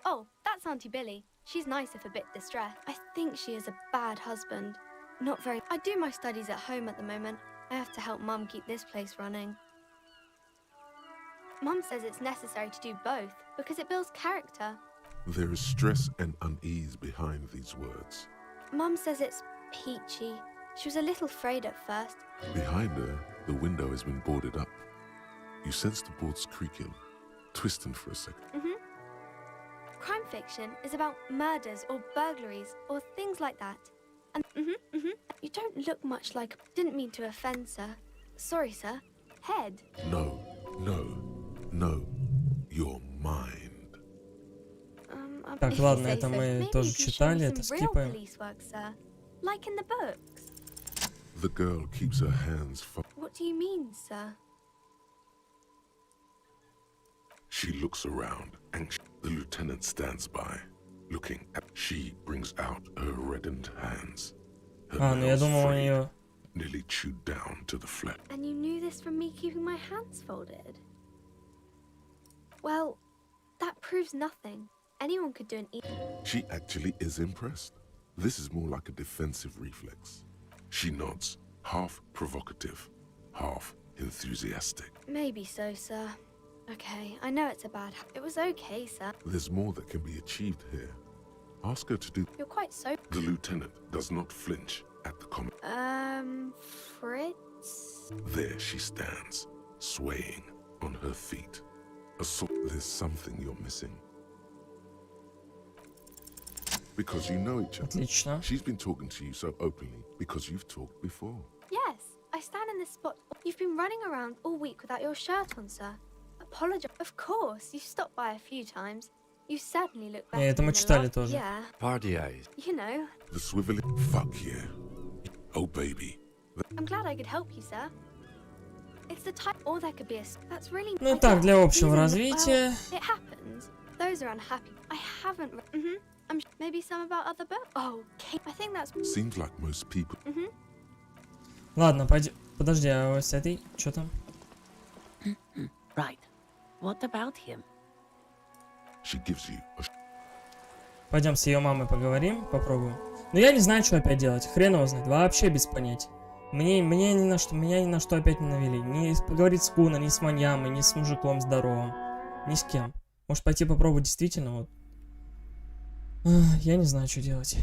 Oh, that's Auntie Billy. She's nice if a bit distressed. I think she is a bad husband. Not very. I do my studies at home at the moment. I have to help Mum keep this place running. Mum says it's necessary to do both because it builds character. There is stress and unease behind these words. Mum says it's peachy. She was a little afraid at first. Behind her, the window has been boarded up. You sense the boards creaking, twisting for a second. Crime fiction is about murders or burglaries or things like that. And you don't look much like... Didn't mean to offend, sir. Sorry, sir. Head. No. Your mind. Так, ладно, это мы тоже читали, это скипаем. Like in the books. The girl keeps her hands. What do you mean, sir? She looks around, and the lieutenant stands by, looking at. She brings out her reddened hands. Her ну я думал, у нее... nearly chewed down to the flesh. And you knew this from me keeping my hands folded? Well, that proves nothing. Anyone could do an She actually is impressed. This is more like a defensive reflex. She nods, half provocative, half enthusiastic. Maybe so, sir. Okay, I know it's a bad... It was okay, sir. There's more that can be achieved here. Ask her to do... You're quite so... The lieutenant does not flinch at the comment. Fritz? There she stands, swaying on her feet. There's something you're missing. Because you know each other. Отлично. She's been talking to you so openly because you've talked before. Yes, I stand in this spot. You've been running around all week without your shirt on, sir. Apologize. Of course, you've stopped by a few times. You certainly look better. Это мы читали тоже. Yeah. Party eyes. You know. The swiveling. Fuck yeah. Oh baby. I'm glad I could help you, sir. It's the type. Or there could be a. That's really. Ну так, для общего развития. Well, it happens. Those are unhappy. I haven't. Maybe some about other books. Oh, okay. I think that's. Seems like most people. Ладно, пойдем. Подожди, а с этой что там? Right. What about him? She gives you a... Пойдем с ее мамой поговорим, попробуем. Но я не знаю, что опять делать. Хрен его знает. Вообще без понятия. Меня ни на что опять не навели. Ни поговорить с Куна, ни с Маньямой, ни с мужиком здоровым. Ни с кем. Может пойти попробовать действительно вот. Я не знаю, что делать.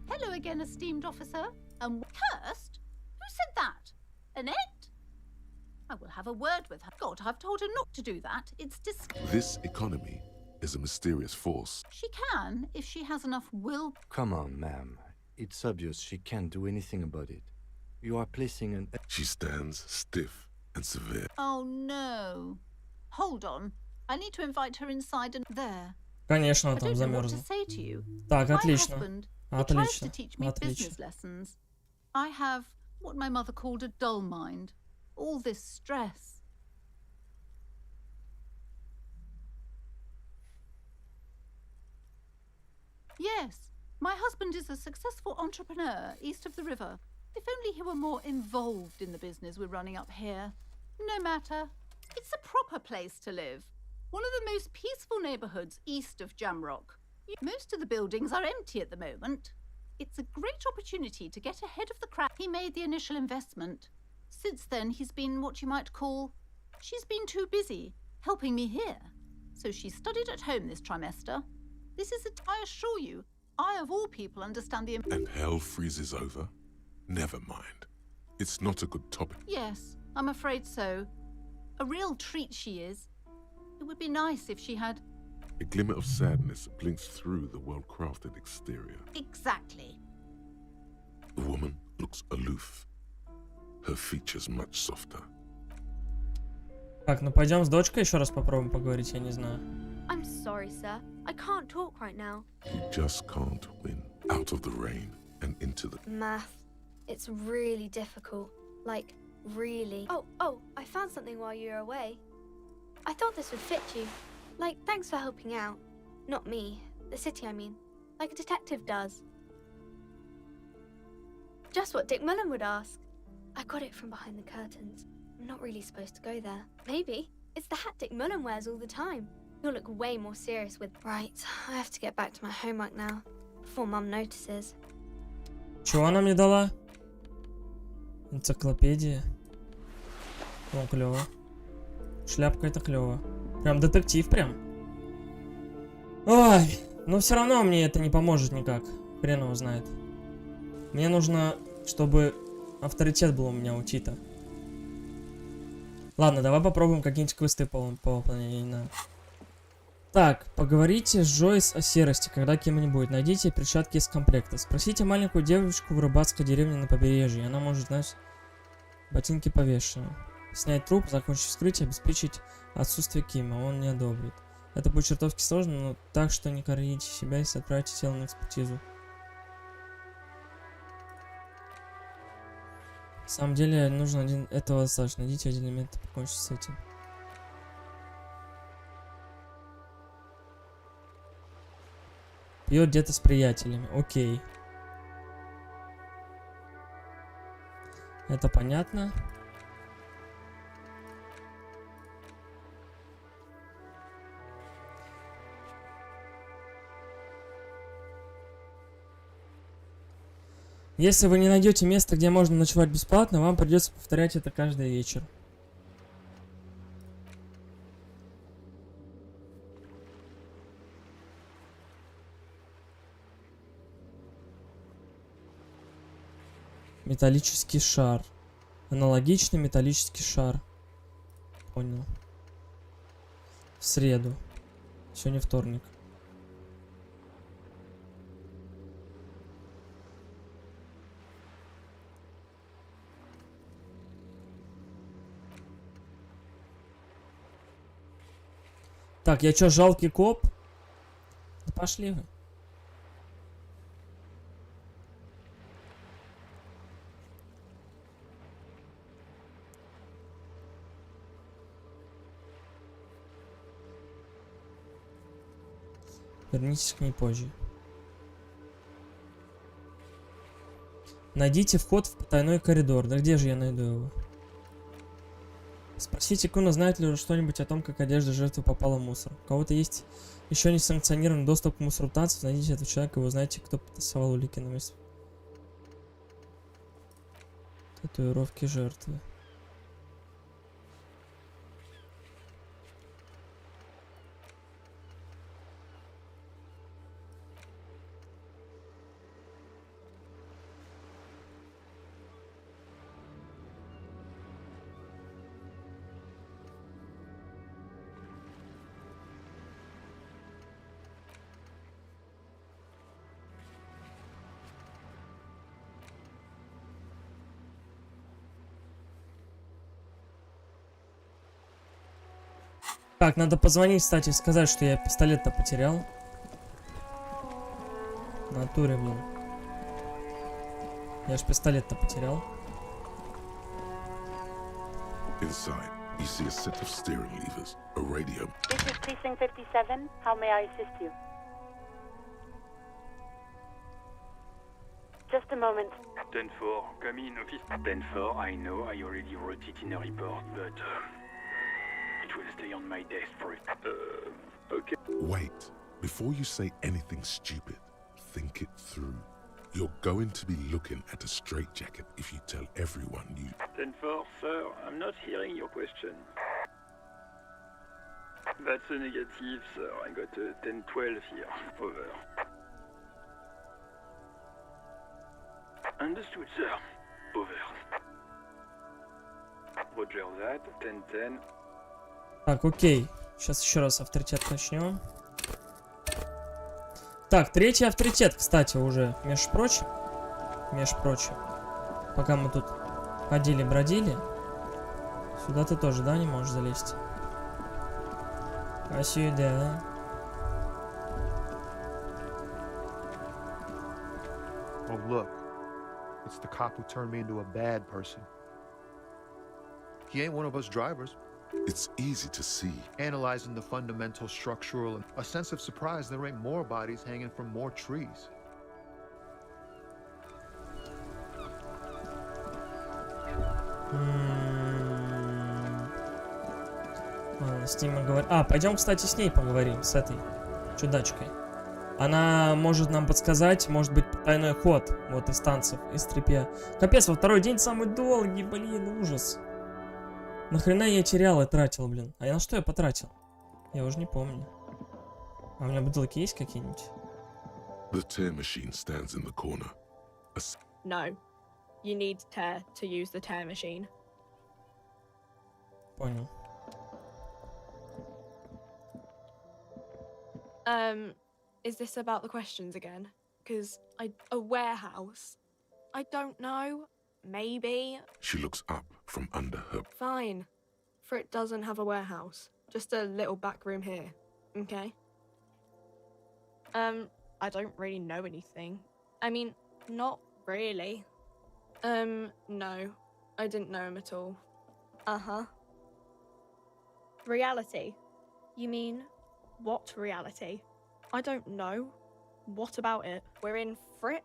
Hello again, esteemed officer. Cursed? Who said that? Annette? I will have a word with her. God, I've told her not to do that. It's This economy is a mysterious force. She can, if she has enough will. Come on, ma'am. It's obvious she can't do anything about it. You are placing an... She stands stiff and severe. Oh no. Hold on. I need to invite her inside and there. Конечно, там замерзла. Так, отлично. Отлично. Отлично. I have what my mother called a dull mind. All this stress. Yes, my husband is a successful entrepreneur east of the river. If only he were more involved in the business we're running up here. No matter. It's a proper place to live. One of the most peaceful neighborhoods east of Jamrock. Most of the buildings are empty at the moment. It's a great opportunity to get ahead of the crowd. He made the initial investment. Since then, he's been what you might call... She's been too busy helping me here. So she studied at home this trimester. This is I assure you, I of all people understand the... And hell freezes over? Never mind. It's not a good topic. Yes, I'm afraid so. A real treat she is. It would be nice if she had... A glimmer of sadness blinks through the well-crafted exterior. Exactly. The woman looks aloof. Her features much softer. Так, ну пойдем с дочкой еще раз попробуем поговорить, я не знаю. I'm sorry, sir. I can't talk right now. You just can't win. Out of the rain and into the... Math. It's really difficult. Like, really. Oh, I found something while you were away. I thought this would fit you. Like, thanks for helping out. Not me. The city, I mean. Like a detective does. Just what Dick Mullen would ask. I got it from behind the curtains. I'm not really supposed to go there. Maybe. It's the hat Dick Mullen wears all the time. He'll look way more serious with... Right, I have to get back to my homework now. Before Mum notices. Чего она мне дала? Энциклопедия. О, клево. Шляпка это клево. Прям детектив прям. Ой, но все равно мне это не поможет никак. Хрен его знает. Мне нужно, чтобы авторитет был у меня у Тита. Ладно, давай попробуем какие-нибудь квесты по выполнению. Не знаю. Так, поговорите с Джойс о серости, когда кем-нибудь будет. Найдите перчатки из комплекта. Спросите маленькую девочку в рыбацкой деревне на побережье. Она может знать ботинки повешены. Снять труп, закончить вскрытие, обеспечить отсутствие Кима. Он не одобрит. Это будет чертовски сложно, но так что не корите себя, если отправите тело на экспертизу. На самом деле, нужно один... Этого достаточно. Найдите один элемент и покончите с этим. Пьет где-то с приятелями. Окей. Это понятно. Если вы не найдете место, где можно ночевать бесплатно, вам придется повторять это каждый вечер. Металлический шар. Аналогичный металлический шар. Понял. В среду. Сегодня вторник. Так, я чё, жалкий коп? Да пошли вы. Вернитесь к ней позже. Найдите вход в потайной коридор. Да где же я найду его? Спросите Куна, знает ли что-нибудь о том, как одежда жертвы попала в мусор. У кого-то есть еще не санкционированный доступ к мусору танцев. Найдите этого человека, и вы знаете, кто потасовал улики на месте. Татуировки жертвы. Так, надо позвонить, кстати, сказать, что я пистолет-то потерял. В натуре, блин. Я ж пистолет-то потерял. Inside, you see a set of steering levers, a radio. This is Precinct 57. How may I assist you? Just a moment. 10-4, come in office. 10-4, I know, I already wrote it in a report, but it will stay on my desk for okay. Wait, before you say anything stupid, think it through. You're going to be looking at a straitjacket if you tell everyone you... 10-4, sir, I'm not hearing your question. That's a negative, sir. I got a 10-12 here. Over. Understood, sir. Over. Roger that. 10-10. Так, окей. Сейчас еще раз авторитет начнем. Так, третий авторитет, кстати, уже, между прочим. Пока мы тут ходили-бродили. Сюда ты тоже, да, не можешь залезть? А сюда? Oh, look. It's the cop who turned me into a bad person. He ain't one of us drivers. It's easy to see. Analyzing the fundamental structural and a sense of surprise there ain't more bodies hanging from more trees. Ладно, с ним мы говорим. А, пойдем, кстати, с ней поговорим, с этой чудачкой. Она может нам подсказать, может быть, тайной ход вот из танцев, из трепья. Капец, во второй день самый долгий, блин, ужас. Нахрена я терял и тратил, блин? А я на что я потратил? Я уже не помню. А у меня бутылки есть какие-нибудь? The tear machine stands in the corner. No. You need tear to use the tear machine. Понял. Is this about the questions again? Because a warehouse? I don't know. Maybe. She looks up from under her. Fine. For it doesn't have a warehouse. Just a little back room here. Okay? I don't really know anything. I mean, not really. No. I didn't know him at all. Uh-huh. Reality? You mean, what reality? I don't know. What about it? We're in Frit?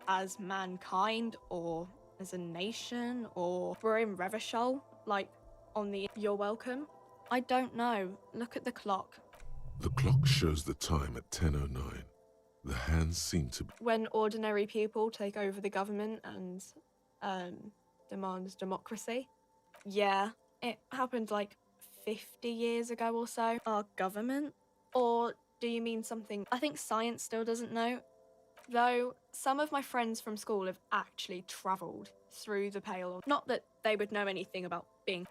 As mankind, or as a nation, or we're in Revachol, like on the You're Welcome? I don't know. Look at the clock. The clock shows the time at 10:09. The hands seem to be... When ordinary people take over the government and demand democracy. Yeah, it happened like 50 years ago or so. Our government? Or do you mean something I think science still doesn't know? Though some of my friends from school have actually travelled through the Pale. Not that they would know anything about being...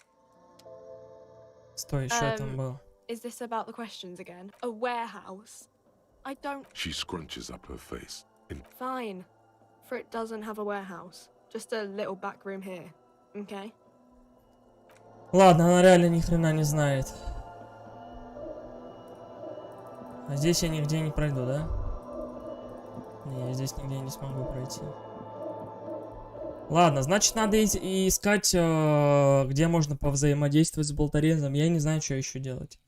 Стой, что там было? Is this about the questions again? A warehouse? I don't... She scrunches up her face. Fine. For it doesn't have a warehouse. Just a little back room here. Okay? Ладно, она реально ни хрена не знает. А здесь я нигде не пройду, да? Не, я здесь нигде не смогу пройти. Ладно, значит, надо искать, где можно повзаимодействовать с болторезом. Я не знаю, что еще делать.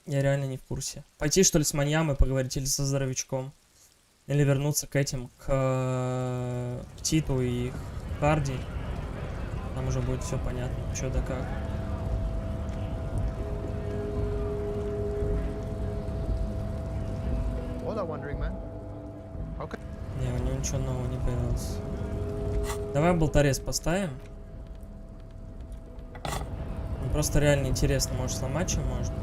Я реально не в курсе. Пойти, что ли, с маньямой поговорить или со здоровячком? Или вернуться к этим, к Титу и Харди? Там уже будет все понятно, что да как. Не, у него ничего нового не появилось. Давай болторез поставим. Ну, просто реально интересно, может сломать, чем можно.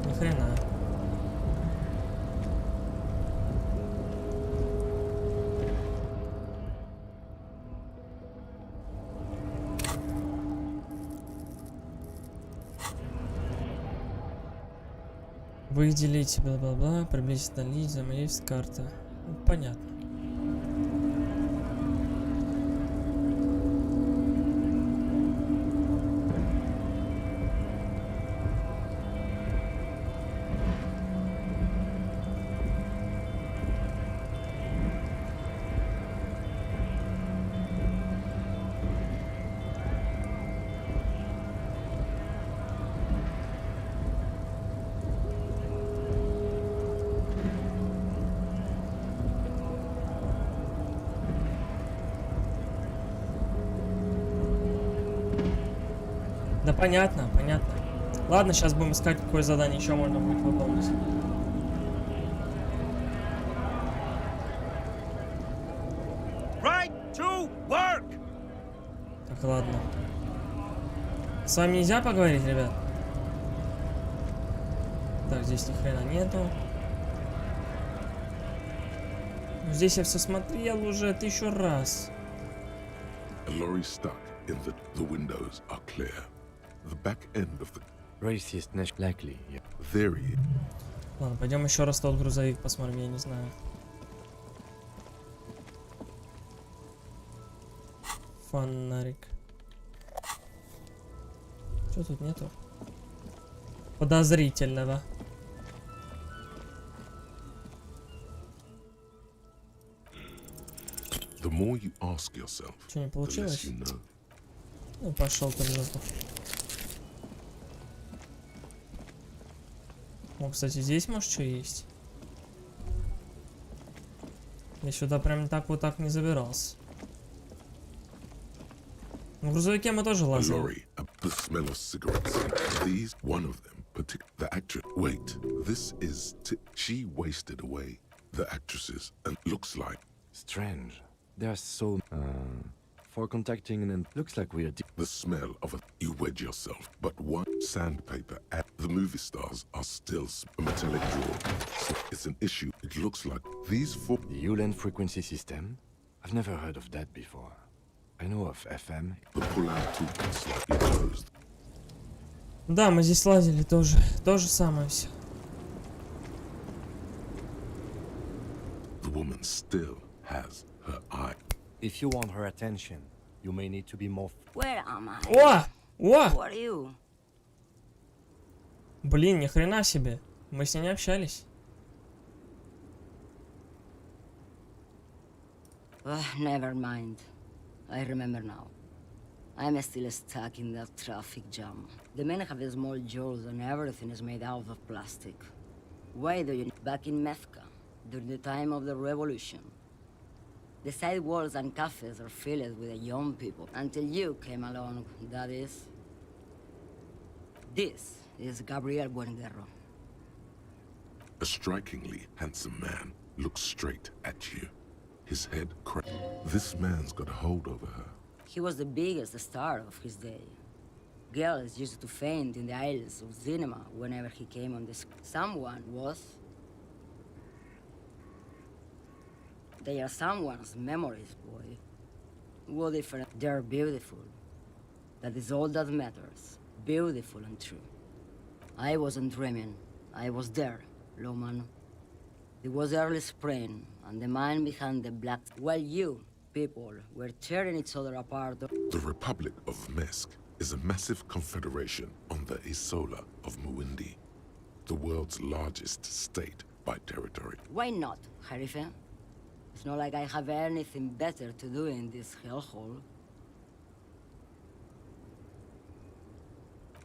Ни хрена. Выделить, бла-бла-бла, приблизить дали, замерить карта. Ну, понятно. Да понятно, понятно. Ладно, сейчас будем искать, какое задание еще можно будет выполнить. Right to work. Так, ладно. С вами нельзя поговорить, ребят? Так, здесь ни хрена нету. Здесь я все смотрел уже 1000 раз. The back end of the racist likely. Yeah. There he is. Ладно, пойдем еще раз тот грузовик посмотрим, я не знаю. Фонарик. Что тут нету? Подозрительного. The more you ask yourself, что, не получилось? The less you know. Ну, пошел ты в жопу. О, кстати, здесь, может, что есть? Я сюда прям так вот так не забирался. В грузовике мы тоже лазили. The smell of cigarettes. These, one of them, the actress. Wait, this is. She wasted away the actresses and looks like. Strange. They are so. For contacting and looks like we are. The smell of a. You wedge yourself, but one sandpaper. The movie stars are still a metallic drawer. So it's an issue. It looks like these four. The Uland frequency system. I've never heard of that before. I know of FM. The pull-out tube is slightly closed. Да, мы здесь лазили тоже. То же самое все. The woman still has her eye. If you want her attention, you may need to be more. Where am I? О! О! Who are you? Блин, ни хрена себе. Мы с ней не общались. Never mind. I remember now. I'm still stuck in that traffic jam. The men have small jaws and everything is made out of plastic. Why do you... Back in Mecca, during the time of the revolution, the sidewalks and cafes are filled with young people. Until you came along, that is... This is Gabriel Buenguerro. A strikingly handsome man looks straight at you. His head cracked. This man's got a hold over her. He was the biggest star of his day. Girls used to faint in the aisles of cinema whenever he came on the screen. Someone was... They are someone's memories, boy. What different? They're beautiful. That is all that matters. Beautiful and true. I wasn't dreaming. I was there, Loman. It was early spring, and the man behind the black... While you, people, were tearing each other apart... The Republic of Mesk is a massive confederation on the Isola of Muindi, the world's largest state by territory. Why not, Harife? It's not like I have anything better to do in this hellhole.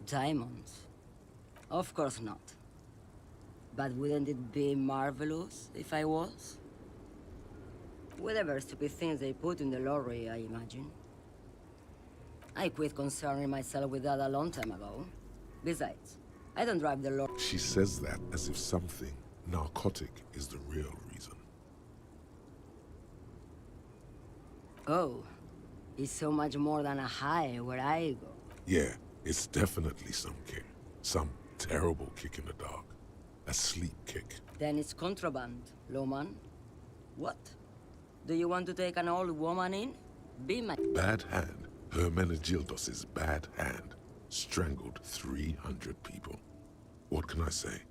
Diamonds? Of course not. But wouldn't it be marvelous if I was? Whatever stupid things they put in the lorry, I imagine. I quit concerning myself with that a long time ago. Besides, I don't drive the lorry. She says that as if something narcotic is the real reason. Oh, it's so much more than a high where I go. Yeah, it's definitely some kick. Some terrible kick in the dark. A sleep kick. Then it's contraband, Lawman. What? Do you want to take an old woman in? Be my... Bad hand. Hermenegildos' bad hand. Strangled 300 people. What can I say?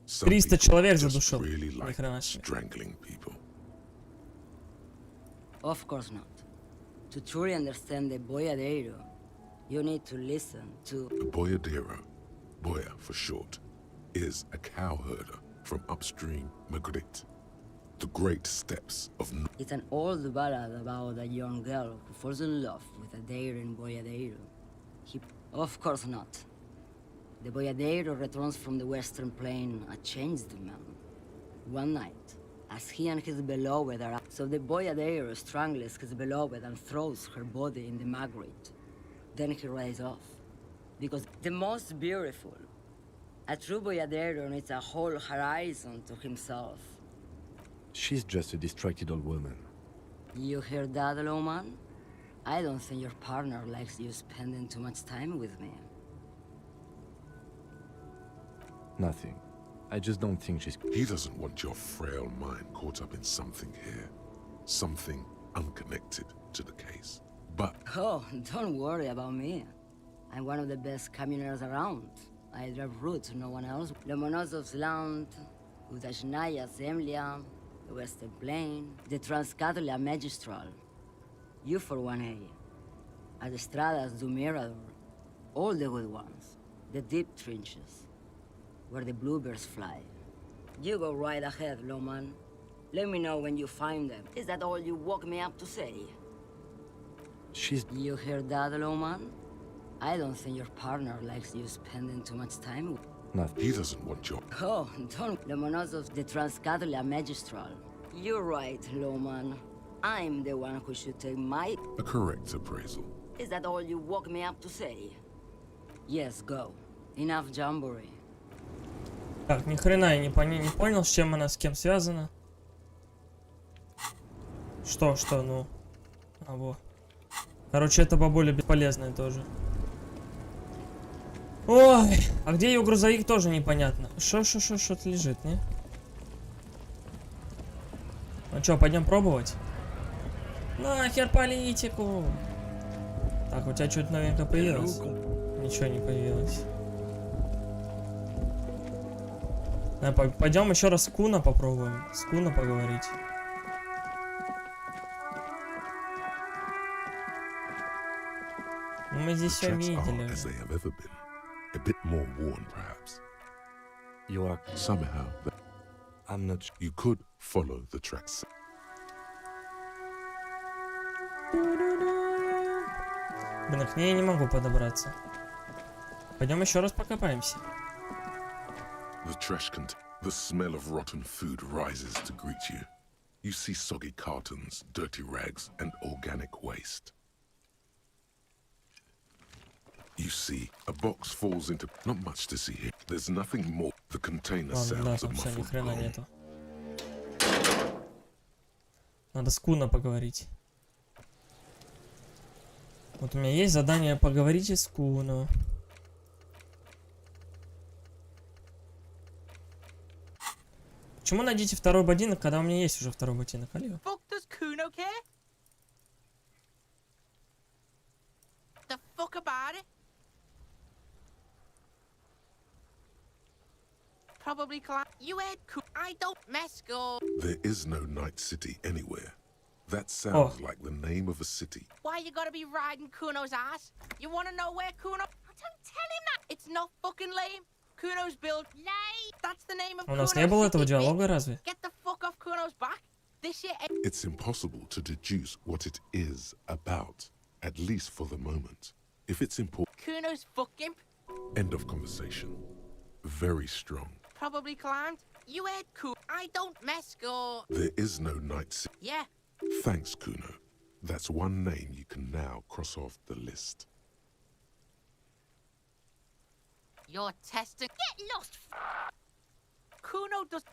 Some 300 people человек just задушил. really Ни like хрена себе. strangling people. Of course not. To truly understand the boyadero, you need to listen to... The boyadero, boya for short, is a cow herder from upstream Magritte. The great steppes of... It's an old ballad about a young girl who falls in love with a daring boyadero. Of course not. The boyadero returns from the western plain a changed man. One night, as he and his beloved are out, so the boyadero strangles his beloved and throws her body in the Magritte. Then he rides off. Because the most beautiful, a true boyadero needs a whole horizon to himself. She's just a distracted old woman. You hear that, Lawman? I don't think your partner likes you spending too much time with me. Nothing. I just don't think she's... He doesn't want your frail mind caught up in something here. Something unconnected to the case. But... Oh, don't worry about me. I'm one of the best camioners around. I drive routes no one else. Lomonosov's Land, Udashnaya Zemlya, the Western Plain, the Transcatolia Magistral. You for 1A. Adestradas du Mirador. All the good ones. The deep trenches. Where the bluebirds fly. You go right ahead, Lawman. Let me know when you find them. Is that all you woke me up to say? She's... You hear that, Lawman? I don't think your partner likes you spending too much time with... Nothing. He doesn't want your... Oh, don't... Lomonosov, the Transcatolia Magistral. You're right, Lawman. I'm the one who should take my... A correct appraisal. Is that all you woke me up to say? Yes, go. Enough jamboree. Так, ни хрена я не понял, с чем она с кем связана. Что, ну. А, во. Короче, это бабуля бесполезная тоже. Ой, а где ее грузовик, тоже непонятно. Что-то лежит, не? Ну что, пойдем пробовать? Нахер политику! Так, у тебя что-то новенькое появилось? Ничего не появилось. Пойдем еще раз с Куна попробуем. С Куна поговорить. Ну, мы здесь все видели. A bit more worn, perhaps. You are... Somehow, I'm not... You could follow the tracks. Блин, к ней я не могу подобраться. Пойдем еще раз покопаемся. The trash container. The smell of rotten food rises to greet you. You see soggy cartons, dirty rags, and organic waste. You see, a box falls into... Not much to see here. There's nothing more. The container sounds a muffled groan. Надо с Куна поговорить. Вот у меня есть задание «Поговорите с Куно». Почему найдите второй ботинок, когда у меня есть уже второй ботинок? Алло. The fuck about it? Probably you had I don't mess go. There is no night city anywhere. That sounds like the name of a city. Why you gotta be riding Kuno's ass? You wanna know where Kuno... Don't tell him that! It's not fucking lame. Kuno's build... Lame! That's the name of У нас не было этого диалога, разве? Get the fuck off Kuno's back. This shit... It's impossible to deduce what it is about, at least for the moment. If it's important... Kuno's fucking... End of conversation. Very strong. Probably climbed. You had I don't mess go. There is no night city. Yeah, Thanks, Kuno. That's one name you can now cross off the list. You're testing. Get lost! Kuno does.